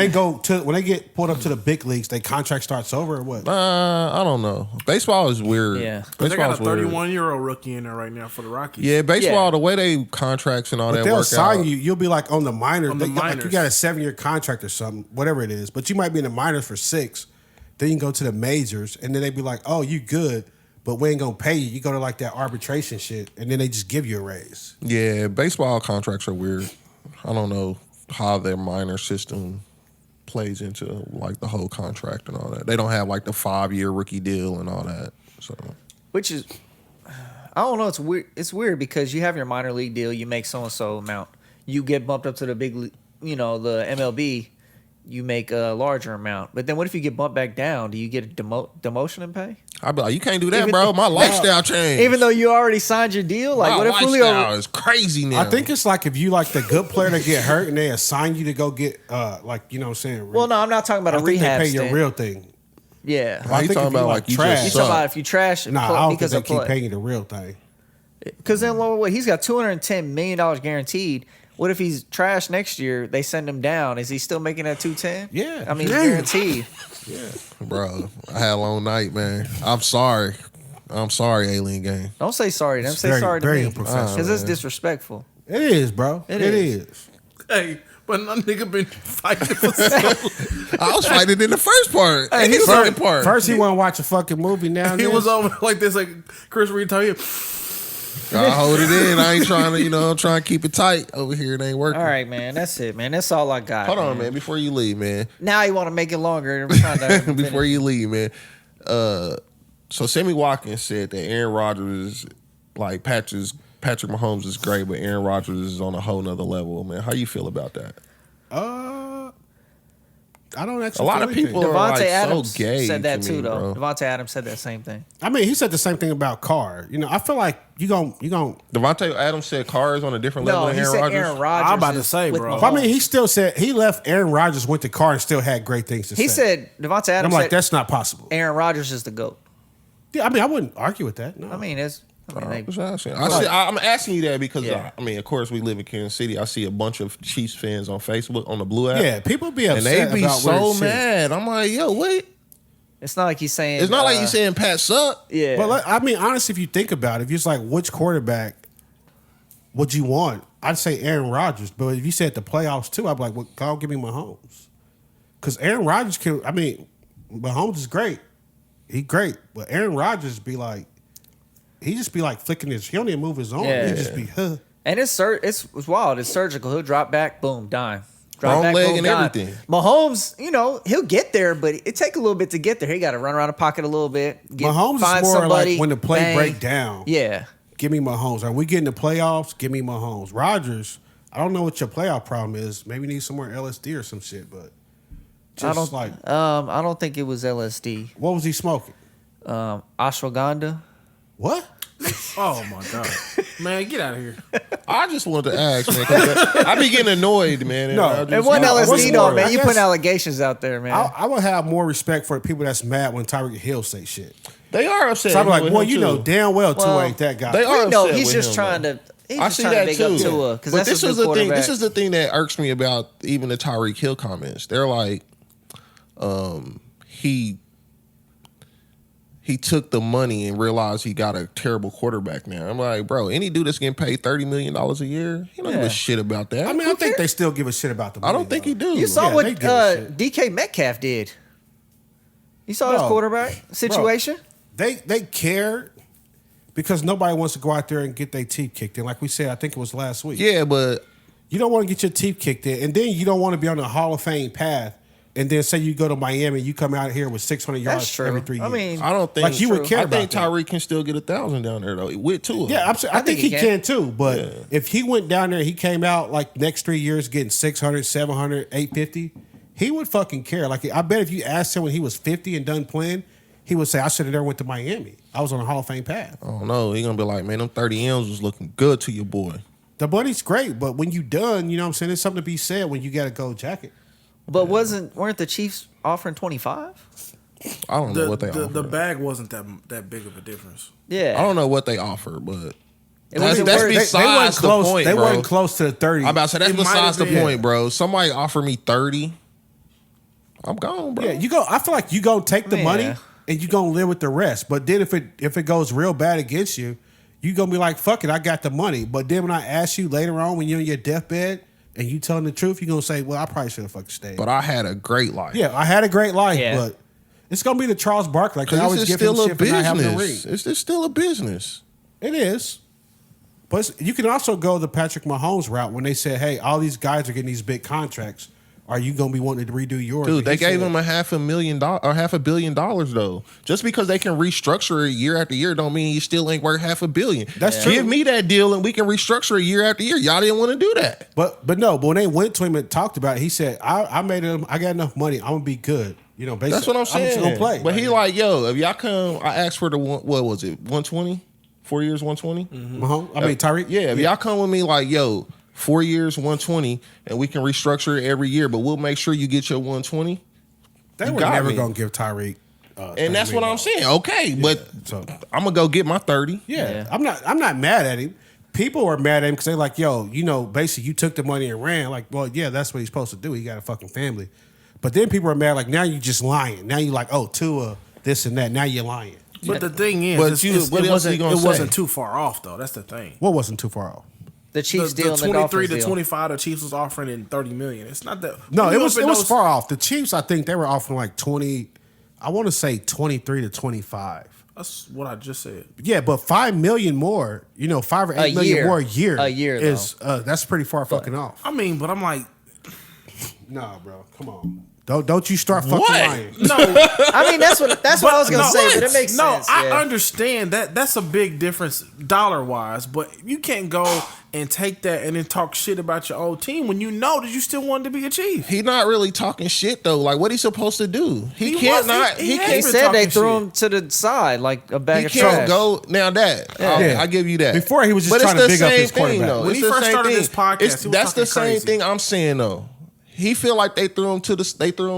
Speaker 1: when they get pulled up to the big leagues, their contract starts over or what?
Speaker 4: I don't know. Baseball is weird.
Speaker 3: Yeah.
Speaker 2: But they got a
Speaker 4: Baseball's weird.
Speaker 2: 31-year-old rookie in there right now for the Rockies.
Speaker 4: Yeah, baseball,
Speaker 3: Yeah.
Speaker 4: the way they contracts and all
Speaker 1: But
Speaker 4: that
Speaker 1: they'll
Speaker 4: work
Speaker 1: sign
Speaker 4: out.
Speaker 1: you. You'll be like on the minors.
Speaker 2: On the
Speaker 1: Like
Speaker 2: minors.
Speaker 1: you got a 7-year contract or something, whatever it is. But you might be in the minors for 6. Then you can go to the majors, and then they be like, "Oh, you good, but we ain't gonna pay you." You go to like that arbitration shit, and then they just give you a raise.
Speaker 4: Yeah, baseball contracts are weird. I don't know how their minor system plays into like the whole contract and all that. They don't have like the 5-year rookie deal and all that. So
Speaker 3: Which is, I don't know. It's weird. It's weird because you have your minor league deal. You make so and so amount. You get bumped up to the big, the MLB. You make a larger amount. But then what if you get bumped back down? Do you get a demotion and pay?
Speaker 4: I'd be like, you can't do that,
Speaker 3: Even-
Speaker 4: bro. My lifestyle changed.
Speaker 3: Even though you already signed your deal? Like,
Speaker 4: my
Speaker 3: what if
Speaker 4: lifestyle
Speaker 3: Julio...
Speaker 4: is crazy now.
Speaker 1: I think it's like if you like the good player to get hurt, and they assign you to go get like you know what I'm saying.
Speaker 3: Well, no, I'm not talking about
Speaker 1: I
Speaker 3: a
Speaker 1: think they
Speaker 3: rehab
Speaker 1: pay your
Speaker 3: stint.
Speaker 1: real thing.
Speaker 3: Yeah.
Speaker 4: Why you
Speaker 1: I think
Speaker 4: talking
Speaker 1: if you
Speaker 4: about
Speaker 1: like
Speaker 4: like you
Speaker 1: trash-
Speaker 3: You
Speaker 4: just
Speaker 3: talking
Speaker 4: suck?
Speaker 3: about if you trash
Speaker 1: Nah, I don't think
Speaker 3: because
Speaker 1: they
Speaker 3: of
Speaker 1: keep
Speaker 3: play.
Speaker 1: paying you the real thing.
Speaker 3: Because then, wait, he's got $210 million guaranteed. What if he's trash next year? They send him down. Is he still making that 210?
Speaker 1: Yeah.
Speaker 3: I mean,
Speaker 1: Yeah.
Speaker 3: guaranteed.
Speaker 4: Bro, I had a long night, man. I'm sorry, Alien Gang.
Speaker 3: Don't say sorry to him.
Speaker 1: It's
Speaker 3: Say
Speaker 1: very-
Speaker 3: sorry to
Speaker 1: very
Speaker 3: me.
Speaker 1: unprofessional,
Speaker 3: Because it's
Speaker 4: man.
Speaker 3: disrespectful.
Speaker 1: It is, bro.
Speaker 3: It
Speaker 1: It
Speaker 3: is.
Speaker 1: is.
Speaker 2: Hey, but that nigga been fighting for so
Speaker 4: I was fighting in the first part. and the second part.
Speaker 1: First, he want to watch a fucking movie. Now
Speaker 2: He was over like this, like Chris Reed told you.
Speaker 4: I hold it in. I ain't trying to, I'm trying to keep it tight over here. It ain't working.
Speaker 3: All right, man. That's it, man. That's all I got.
Speaker 4: Hold on, man. Before you leave, man.
Speaker 3: Now you want to make it longer. I'm trying to
Speaker 4: Before you leave, man. So Sammy Watkins said that Aaron Rodgers, like Patrick Mahomes is great, but Aaron Rodgers is on a whole nother level, man. How you feel about that?
Speaker 1: I don't actually.
Speaker 4: A lot
Speaker 1: feel
Speaker 4: of
Speaker 1: anything.
Speaker 4: people are
Speaker 3: Devontae
Speaker 4: like
Speaker 3: Adams
Speaker 4: so gay
Speaker 3: said that
Speaker 4: to
Speaker 3: too,
Speaker 4: me,
Speaker 3: though.
Speaker 4: bro.
Speaker 3: Devontae Adams said that same thing.
Speaker 1: I mean, he said the same thing about Carr. You know, I feel like you gon'
Speaker 4: Devontae Adams said Carr is on a different level
Speaker 3: No,
Speaker 4: than
Speaker 3: he
Speaker 4: Aaron
Speaker 3: said
Speaker 4: Rodgers.
Speaker 3: Aaron Rodgers.
Speaker 2: I'm about to
Speaker 3: is
Speaker 2: say,
Speaker 3: with
Speaker 2: bro.
Speaker 3: Mahomes.
Speaker 1: I mean, he still said he left Aaron Rodgers, went to Carr, and still had great things to say.
Speaker 3: He said Devontae
Speaker 1: And I'm
Speaker 3: Adams
Speaker 1: like,
Speaker 3: said
Speaker 1: that's not possible.
Speaker 3: Aaron Rodgers is the GOAT.
Speaker 1: Yeah, I mean, I wouldn't argue with that. No.
Speaker 3: I mean,
Speaker 4: I'm asking you that because
Speaker 3: Yeah.
Speaker 4: of course, we live in Kansas City. I see a bunch of Chiefs fans on Facebook on the Blue app.
Speaker 1: yeah, people be
Speaker 4: and
Speaker 1: upset
Speaker 4: they be
Speaker 1: about
Speaker 4: so
Speaker 1: weird shit.
Speaker 4: mad. I'm like, yo, wait.
Speaker 3: it's not like he's saying.
Speaker 4: It's not like you saying Pat suck.
Speaker 3: Yeah.
Speaker 1: But I mean, honestly, if you think about it, if you're just like, which quarterback would you want? I'd say Aaron Rodgers. But if you said the playoffs too, I'd be like, well, God, give me Mahomes. Because Aaron Rodgers can. I mean, Mahomes is great. He great, but Aaron Rodgers be like, he just be like flicking his. He don't even move his arm.
Speaker 3: Yeah.
Speaker 1: He just be, huh.
Speaker 3: And it's wild. It's surgical. He'll drop back, boom, dime. Drop
Speaker 4: Long
Speaker 3: back,
Speaker 4: leg
Speaker 3: go
Speaker 4: and
Speaker 3: dime.
Speaker 4: everything.
Speaker 3: Mahomes, he'll get there, but it take a little bit to get there. He got to run around the pocket a little bit.
Speaker 1: Mahomes
Speaker 3: find
Speaker 1: is more
Speaker 3: somebody,
Speaker 1: like when the play
Speaker 3: bang.
Speaker 1: break down.
Speaker 3: Yeah.
Speaker 1: Give me Mahomes. Are we getting the playoffs? Give me Mahomes. Rodgers, I don't know what your playoff problem is. Maybe need some more LSD or some shit, but just
Speaker 3: I don't think it was LSD.
Speaker 1: What was he smoking?
Speaker 3: Ashwagandha.
Speaker 1: What?
Speaker 2: Oh my god, man, get out of here.
Speaker 4: I just wanted to ask, man. 'Cause I be getting annoyed, man. and
Speaker 1: No.
Speaker 4: I just-
Speaker 3: It wasn't
Speaker 1: what's
Speaker 3: LSD though,
Speaker 1: more?
Speaker 3: man.
Speaker 1: I
Speaker 3: You
Speaker 1: guess-
Speaker 3: putting allegations out there, man.
Speaker 1: I would have more respect for the people that's mad when Tyreek Hill say shit.
Speaker 4: They are upset.
Speaker 1: So I'm like,
Speaker 4: with
Speaker 1: well,
Speaker 4: him,
Speaker 1: you know
Speaker 4: too.
Speaker 1: damn well Tua
Speaker 3: Well,
Speaker 1: ain't that guy.
Speaker 4: They are
Speaker 3: we know
Speaker 4: upset
Speaker 3: he's
Speaker 4: with
Speaker 3: just
Speaker 4: him,
Speaker 3: trying
Speaker 4: though.
Speaker 3: to. He's
Speaker 4: I
Speaker 3: just
Speaker 4: see
Speaker 3: trying to
Speaker 4: that
Speaker 3: big
Speaker 4: too.
Speaker 3: up Tua because
Speaker 4: But
Speaker 3: that's
Speaker 4: this
Speaker 3: a
Speaker 4: is
Speaker 3: good
Speaker 4: the thing.
Speaker 3: quarterback.
Speaker 4: This is the thing that irks me about even the Tyreek Hill comments. They're like, he took the money and realized he got a terrible quarterback now. I'm like, bro, any dude that's getting paid $30 million a year, he don't give
Speaker 3: Yeah.
Speaker 4: a shit about that.
Speaker 1: I mean, I think they still give a shit about the money.
Speaker 4: I don't think
Speaker 1: though.
Speaker 4: he do.
Speaker 3: You saw
Speaker 1: Yeah,
Speaker 3: what
Speaker 1: they give a shit.
Speaker 3: DK Metcalf did. You saw his
Speaker 1: Bro,
Speaker 3: quarterback situation.
Speaker 1: They cared because nobody wants to go out there and get their teeth kicked in. Like we said, I think it was last week.
Speaker 4: Yeah, but
Speaker 1: You don't want to get your teeth kicked in, and then you don't want to be on the Hall of Fame path. And then say you go to Miami, you come out here with 600 yards
Speaker 3: That's true.
Speaker 1: every 3 years.
Speaker 3: I mean,
Speaker 4: I don't think
Speaker 1: Like, you would care
Speaker 4: I think
Speaker 1: about that.
Speaker 4: Tyreek can still get 1,000 down there though. With Tua.
Speaker 1: yeah, I think he can too. But
Speaker 4: Yeah.
Speaker 1: if he went down there, he came out like next 3 years getting 600, 700, 850, he would fucking care. Like, I bet if you asked him when he was 50 and done playing, he would say, I should have never went to Miami. I was on a Hall of Fame path.
Speaker 4: I don't know. He gonna be like, man, them 30 M's was looking good to your boy.
Speaker 1: The money's great, but when you done, you know what I'm saying? There's something to be said when you got a gold jacket.
Speaker 3: But weren't the Chiefs offering 25?
Speaker 4: I don't know what they offer.
Speaker 2: The bag wasn't that big of a difference.
Speaker 3: Yeah.
Speaker 4: I don't know what they offer, but
Speaker 3: It
Speaker 4: that's,
Speaker 3: wasn't
Speaker 4: that's
Speaker 3: worth-
Speaker 4: besides the point,
Speaker 1: They
Speaker 4: bro.
Speaker 1: weren't close to the 30.
Speaker 4: I'm about to say that's
Speaker 2: It might
Speaker 4: besides the
Speaker 2: have been.
Speaker 4: point, bro. Somebody offer me 30, I'm gone, bro.
Speaker 1: Yeah, you go. I feel like you gonna take the
Speaker 3: Yeah.
Speaker 1: money and you gonna live with the rest. But then if it goes real bad against you, you gonna be like, fuck it, I got the money. But then when I ask you later on when you're in your deathbed and you telling the truth, you gonna say, well, I probably should have fucking stayed.
Speaker 4: But I had a great life.
Speaker 1: yeah, I had a great life,
Speaker 3: Yeah.
Speaker 1: but it's gonna be the Charles Barkley. Like, they
Speaker 4: Because
Speaker 1: always
Speaker 4: this is
Speaker 1: give him
Speaker 4: still a
Speaker 1: shit for not having a ring.
Speaker 4: business. It's still a business.
Speaker 1: It is. But you can also go the Patrick Mahomes route when they said, hey, all these guys are getting these big contracts. Are you going to be wanting to redo yours?
Speaker 4: Dude,
Speaker 1: But
Speaker 4: they
Speaker 1: he
Speaker 4: gave
Speaker 1: said-
Speaker 4: him $500,000 or $500 million though. Just because they can restructure it year after year don't mean you still ain't worth $500 million.
Speaker 1: That's true.
Speaker 4: Give me that deal and we can restructure it year after year. Y'all didn't want to do that.
Speaker 1: But when they went to him and talked about it, he said, I made him, I got enough money. I'm going to be good. You know, basically.
Speaker 4: That's what I'm
Speaker 1: just
Speaker 4: saying.
Speaker 1: going to play.
Speaker 4: But he like, yo, if y'all come, I asked for what was it, 120? 4 years, 120?
Speaker 1: Mahomes, I mean, Tyreek.
Speaker 4: Yeah, if y'all come with me like, yo, 4 years, 120, and we can restructure it every year, but we'll make sure you get your 120.
Speaker 1: They
Speaker 4: you
Speaker 1: were
Speaker 4: got
Speaker 1: never
Speaker 4: me.
Speaker 1: going to give Tyreek.
Speaker 4: And that's what I'm saying. Okay, but
Speaker 1: So
Speaker 4: I'm gonna go get my 30.
Speaker 1: yeah, I'm not mad at him. People are mad at him because they're like, yo, you know, basically you took the money and ran. Like, well, yeah, that's what he's supposed to do. He got a fucking family. But then people are mad like, now you just lying. Now you like, oh, Tua, this and that. Now you're lying.
Speaker 2: But the thing is,
Speaker 4: But
Speaker 2: it
Speaker 4: what else are you gonna say?
Speaker 2: wasn't too far off though. That's the thing.
Speaker 1: What wasn't too far off?
Speaker 3: The Chiefs
Speaker 2: The
Speaker 3: deal and the
Speaker 2: 23
Speaker 3: Dolphins
Speaker 2: to
Speaker 3: deal.
Speaker 2: 25, the Chiefs was offering in 30 million. It's not that.
Speaker 1: No,
Speaker 2: when
Speaker 1: it
Speaker 2: you
Speaker 1: was
Speaker 2: up in those-
Speaker 1: far off. The Chiefs, I think they were offering like 20. I want to say 23 to 25.
Speaker 2: That's what I just said.
Speaker 1: Yeah, but $5 million more. You know, $5 or $8 million
Speaker 3: year.
Speaker 1: more a year.
Speaker 3: A year,
Speaker 1: is that's pretty far fucking off.
Speaker 2: I mean, but I'm like,
Speaker 1: Nah, bro, come on. Don't you start fucking
Speaker 4: What?
Speaker 1: lying.
Speaker 2: no.
Speaker 3: I mean, that's what I was gonna
Speaker 2: no,
Speaker 3: say, but it makes
Speaker 2: no,
Speaker 3: sense.
Speaker 2: I
Speaker 3: yeah.
Speaker 2: understand that. That's a big difference dollar wise, but you can't go and take that and then talk shit about your old team when you know that you still wanted to be a Chief.
Speaker 4: He not really talking shit though. Like what he supposed to do? He
Speaker 2: He
Speaker 4: can't
Speaker 2: was-
Speaker 4: not.
Speaker 2: he
Speaker 4: He
Speaker 2: has
Speaker 3: He
Speaker 4: can't.
Speaker 2: been
Speaker 3: said they
Speaker 2: talking
Speaker 3: threw
Speaker 2: shit.
Speaker 3: him to the side like a bag
Speaker 4: He
Speaker 3: of
Speaker 4: can't
Speaker 3: trash.
Speaker 4: go now. That
Speaker 1: Yeah.
Speaker 4: I give you that.
Speaker 1: Before he was just
Speaker 4: But
Speaker 1: trying
Speaker 4: it's
Speaker 1: to
Speaker 4: the
Speaker 1: big up
Speaker 4: same
Speaker 1: his
Speaker 4: thing,
Speaker 1: quarterback.
Speaker 4: though.
Speaker 2: When
Speaker 4: It's
Speaker 2: he
Speaker 4: the
Speaker 2: first
Speaker 4: same
Speaker 2: started
Speaker 4: thing.
Speaker 2: this podcast,
Speaker 4: It's-
Speaker 2: he was
Speaker 4: that's the
Speaker 2: talking
Speaker 4: same
Speaker 2: crazy.
Speaker 4: thing I'm saying though. He feel like they threw him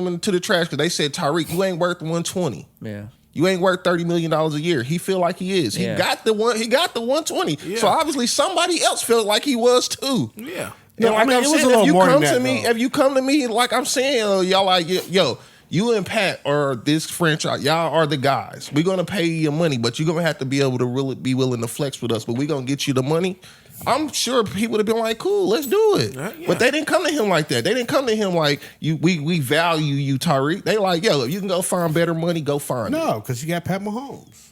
Speaker 4: into the trash because they said Tyreek, you ain't worth 120.
Speaker 3: Yeah.
Speaker 4: You ain't worth $30 million a year. He feel like he is.
Speaker 3: Yeah.
Speaker 4: He got the 120.
Speaker 2: Yeah.
Speaker 4: So obviously somebody else felt like he was too.
Speaker 2: Yeah.
Speaker 1: No,
Speaker 4: And
Speaker 1: I
Speaker 4: like
Speaker 1: mean,
Speaker 4: I'm
Speaker 1: it was
Speaker 4: saying,
Speaker 1: a little
Speaker 4: if you
Speaker 1: more
Speaker 4: come
Speaker 1: than
Speaker 4: to
Speaker 1: that,
Speaker 4: me,
Speaker 1: though.
Speaker 4: if you come to me, like I'm saying, y'all like, yo, you and Pat or this franchise, y'all are the guys. We're gonna pay you your money, but you're gonna have to be able to really be willing to flex with us. But we're gonna get you the money. I'm sure people would have been like, cool, let's do it.
Speaker 2: Yeah.
Speaker 4: But they didn't come to him like that. They didn't come to him like, we value you, Tyreek. They like, yo, if you can go find better money, go find it.
Speaker 1: No, because you got Pat Mahomes.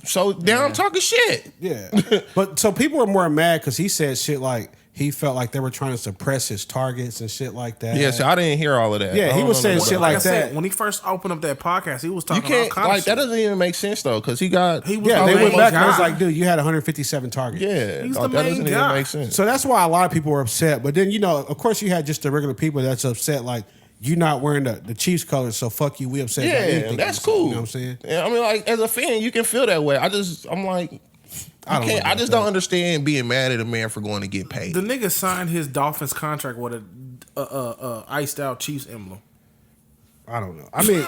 Speaker 4: So now I'm talking shit.
Speaker 1: Yeah. But so people were more mad because he said shit like he felt like they were trying to suppress his targets and shit like that.
Speaker 4: Yeah, so I didn't hear all of that.
Speaker 1: Yeah,
Speaker 4: I
Speaker 1: he
Speaker 4: don't
Speaker 1: was
Speaker 4: know
Speaker 1: saying
Speaker 4: nothing
Speaker 1: shit
Speaker 4: about
Speaker 1: like
Speaker 2: I said,
Speaker 1: that.
Speaker 2: when he first opened up that podcast, he was
Speaker 4: You
Speaker 2: talking all
Speaker 4: can't
Speaker 2: kinds
Speaker 4: like
Speaker 2: of
Speaker 4: that.
Speaker 2: shit.
Speaker 4: Doesn't even make sense though, because he got
Speaker 2: He was
Speaker 1: Yeah,
Speaker 2: the
Speaker 1: they
Speaker 2: main
Speaker 1: went back and
Speaker 2: guy.
Speaker 1: was like, dude, you had 157 targets.
Speaker 4: yeah.
Speaker 2: He's
Speaker 4: Like,
Speaker 2: the
Speaker 4: that
Speaker 2: main
Speaker 4: doesn't
Speaker 2: guy.
Speaker 4: even make sense.
Speaker 1: So that's why a lot of people were upset. But then, of course, you had just the regular people that's upset, like, you not wearing the Chiefs colors, so fuck you, we upset about
Speaker 4: Yeah,
Speaker 1: anything.
Speaker 4: that's
Speaker 1: you say,
Speaker 4: cool.
Speaker 1: You know what I'm saying?
Speaker 4: Yeah, I mean, like as a fan, you can feel that way. I'm like,
Speaker 1: I don't know
Speaker 4: I
Speaker 1: about
Speaker 4: just
Speaker 1: that.
Speaker 4: don't understand being mad at a man for going to get paid.
Speaker 2: The nigga signed his Dolphins contract with a iced out Chiefs emblem.
Speaker 1: I don't know. I mean,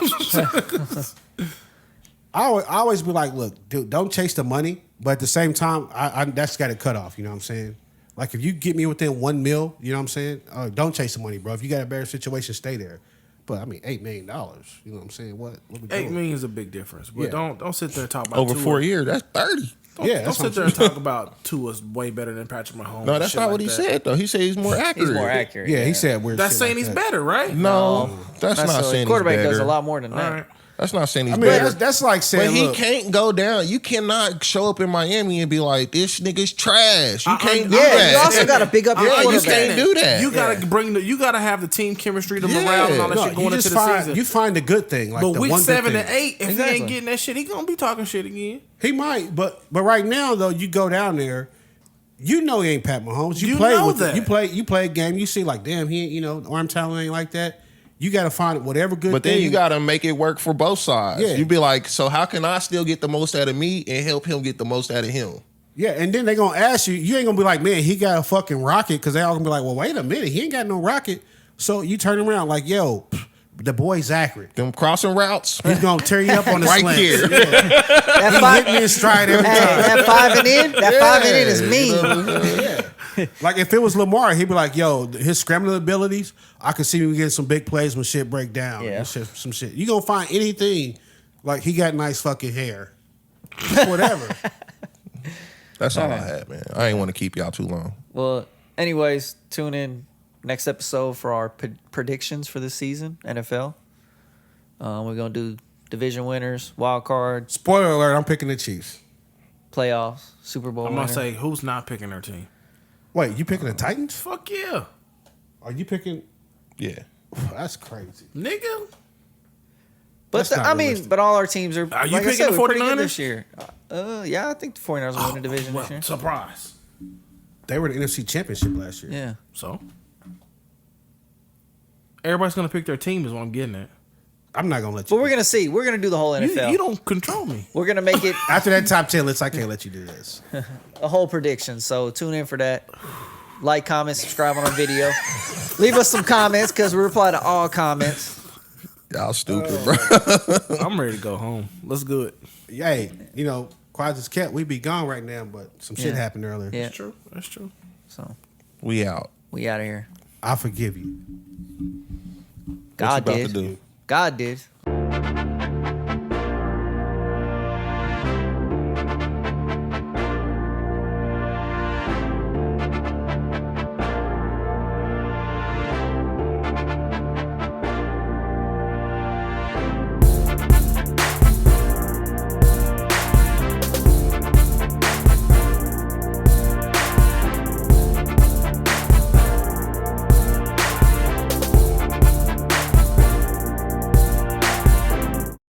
Speaker 1: I always be like, look, dude, don't chase the money, but at the same time, I that's got to cut off. You know what I'm saying? Like if you get me within $1 million, you know what I'm saying? Don't chase the money, bro. If you got a better situation, stay there. But I mean, $8 million. You know what I'm saying? What we
Speaker 2: $8
Speaker 1: doing?
Speaker 2: million is a big difference, but
Speaker 1: Yeah.
Speaker 2: don't sit there and talk about
Speaker 4: Over
Speaker 2: Tua.
Speaker 4: 4 years, that's 30.
Speaker 2: Don't,
Speaker 1: Yeah,
Speaker 2: don't
Speaker 1: that's what
Speaker 2: sit there
Speaker 1: I'm
Speaker 2: and talk about Tua's way better than Patrick Mahomes.
Speaker 4: No,
Speaker 2: and
Speaker 4: that's
Speaker 2: shit
Speaker 4: not
Speaker 2: like
Speaker 4: what he
Speaker 2: that.
Speaker 4: said though. He said he's more accurate.
Speaker 3: He's more accurate.
Speaker 1: Yeah, he said weird.
Speaker 2: That's
Speaker 1: shit
Speaker 2: saying
Speaker 1: like
Speaker 2: he's
Speaker 1: that.
Speaker 2: better, right?
Speaker 4: No, that's not
Speaker 3: necessarily.
Speaker 4: saying he's
Speaker 3: Quarterback
Speaker 4: better.
Speaker 3: does a lot more than
Speaker 2: All
Speaker 3: that.
Speaker 2: right.
Speaker 4: That's not saying he's
Speaker 1: I mean,
Speaker 4: better.
Speaker 1: that's like
Speaker 4: But
Speaker 1: saying,
Speaker 4: he
Speaker 1: look,
Speaker 4: can't go down. You cannot show up in Miami and be like, "This nigga's trash." You
Speaker 2: I-
Speaker 4: can't do
Speaker 3: Yeah,
Speaker 4: that.
Speaker 3: you also got to big up your
Speaker 4: Yeah, you
Speaker 3: quarterback.
Speaker 4: can't do that.
Speaker 2: You gotta you gotta have the team chemistry, the
Speaker 4: Yeah.
Speaker 2: morale, and all that
Speaker 1: no,
Speaker 2: shit
Speaker 1: you
Speaker 2: going
Speaker 1: just
Speaker 2: into the
Speaker 1: find
Speaker 2: season.
Speaker 1: you find the good thing, like
Speaker 2: but
Speaker 1: the
Speaker 2: week
Speaker 1: one
Speaker 2: 7
Speaker 1: good
Speaker 2: and
Speaker 1: thing.
Speaker 2: 8, if he
Speaker 3: Exactly.
Speaker 2: ain't getting that shit, he gonna be talking shit again.
Speaker 1: He might, but right now though, you go down there, you know he ain't Pat Mahomes. You
Speaker 2: You
Speaker 1: play
Speaker 2: know
Speaker 1: with
Speaker 2: that.
Speaker 1: you play a game. You see like, damn, he ain't, arm talent ain't like that. You got to find whatever good.
Speaker 4: But then
Speaker 1: thing.
Speaker 4: you got to make it work for both sides.
Speaker 1: Yeah.
Speaker 4: You be like, so how can I still get the most out of me and help him get the most out of him?
Speaker 1: Yeah, and then they gonna ask you. You ain't gonna be like, man, he got a fucking rocket, because they all gonna be like, well, wait a minute, he ain't got no rocket. So you turn around like, yo, the boy's accurate.
Speaker 4: Them crossing routes.
Speaker 1: He's gonna tear you up on the
Speaker 4: Right
Speaker 1: slants.
Speaker 4: here.
Speaker 1: Yeah.
Speaker 3: That
Speaker 1: He
Speaker 3: five,
Speaker 1: hit me in stride every
Speaker 3: hey,
Speaker 1: time.
Speaker 3: that 5 and in, that 5 and in is mean.
Speaker 4: You know what I'm saying?
Speaker 1: Yeah. Like if it was Lamar, he'd be like, yo, his scrambling abilities, I could see him getting some big plays when shit break down.
Speaker 3: Yeah.
Speaker 1: And shit, some shit. You gonna find anything like he got nice fucking hair. Just whatever.
Speaker 4: That's all I
Speaker 3: Alright.
Speaker 4: had, man. I ain't want to keep y'all too long.
Speaker 3: Well, anyways, tune in next episode for our predictions for this season, NFL. We're going to do division winners, wild card,
Speaker 1: Spoiler alert, I'm picking the Chiefs.
Speaker 3: playoffs, Super Bowl
Speaker 2: I'm
Speaker 3: winner.
Speaker 2: gonna say who's not picking their team.
Speaker 1: Wait, you picking the Titans?
Speaker 2: Fuck yeah,
Speaker 1: Are you picking?
Speaker 4: Yeah.
Speaker 1: That's crazy.
Speaker 2: nigga.
Speaker 3: But
Speaker 1: That's not
Speaker 3: I mean,
Speaker 1: realistic.
Speaker 3: but all our teams are.
Speaker 2: Are you
Speaker 3: like I
Speaker 2: picking
Speaker 3: said,
Speaker 2: the
Speaker 3: we're pretty good
Speaker 2: 49ers?
Speaker 3: this year? Yeah, I think the 49ers will win the division
Speaker 2: Well,
Speaker 3: this year.
Speaker 2: surprise.
Speaker 1: They were the NFC Championship last year.
Speaker 3: Yeah.
Speaker 2: So everybody's gonna pick their team is what I'm getting at.
Speaker 1: I'm not gonna let you.
Speaker 3: But we're gonna see. We're gonna do the whole NFL.
Speaker 2: You don't control me.
Speaker 3: We're gonna make it
Speaker 1: After that top 10 list, I can't let you do this.
Speaker 3: a whole prediction. So tune in for that. Like, comment, subscribe on our video. Leave us some comments because we reply to all comments.
Speaker 4: Y'all stupid, bro.
Speaker 2: I'm ready to go home. Let's do it.
Speaker 1: Hey, quiet as kept. We be gone right now, but some shit
Speaker 3: Yeah.
Speaker 1: happened earlier.
Speaker 3: Yeah.
Speaker 2: That's true. That's true.
Speaker 3: So
Speaker 4: We out.
Speaker 3: we out of here.
Speaker 1: I forgive you.
Speaker 4: What you
Speaker 3: God
Speaker 4: about
Speaker 3: did.
Speaker 4: to do?
Speaker 3: God did.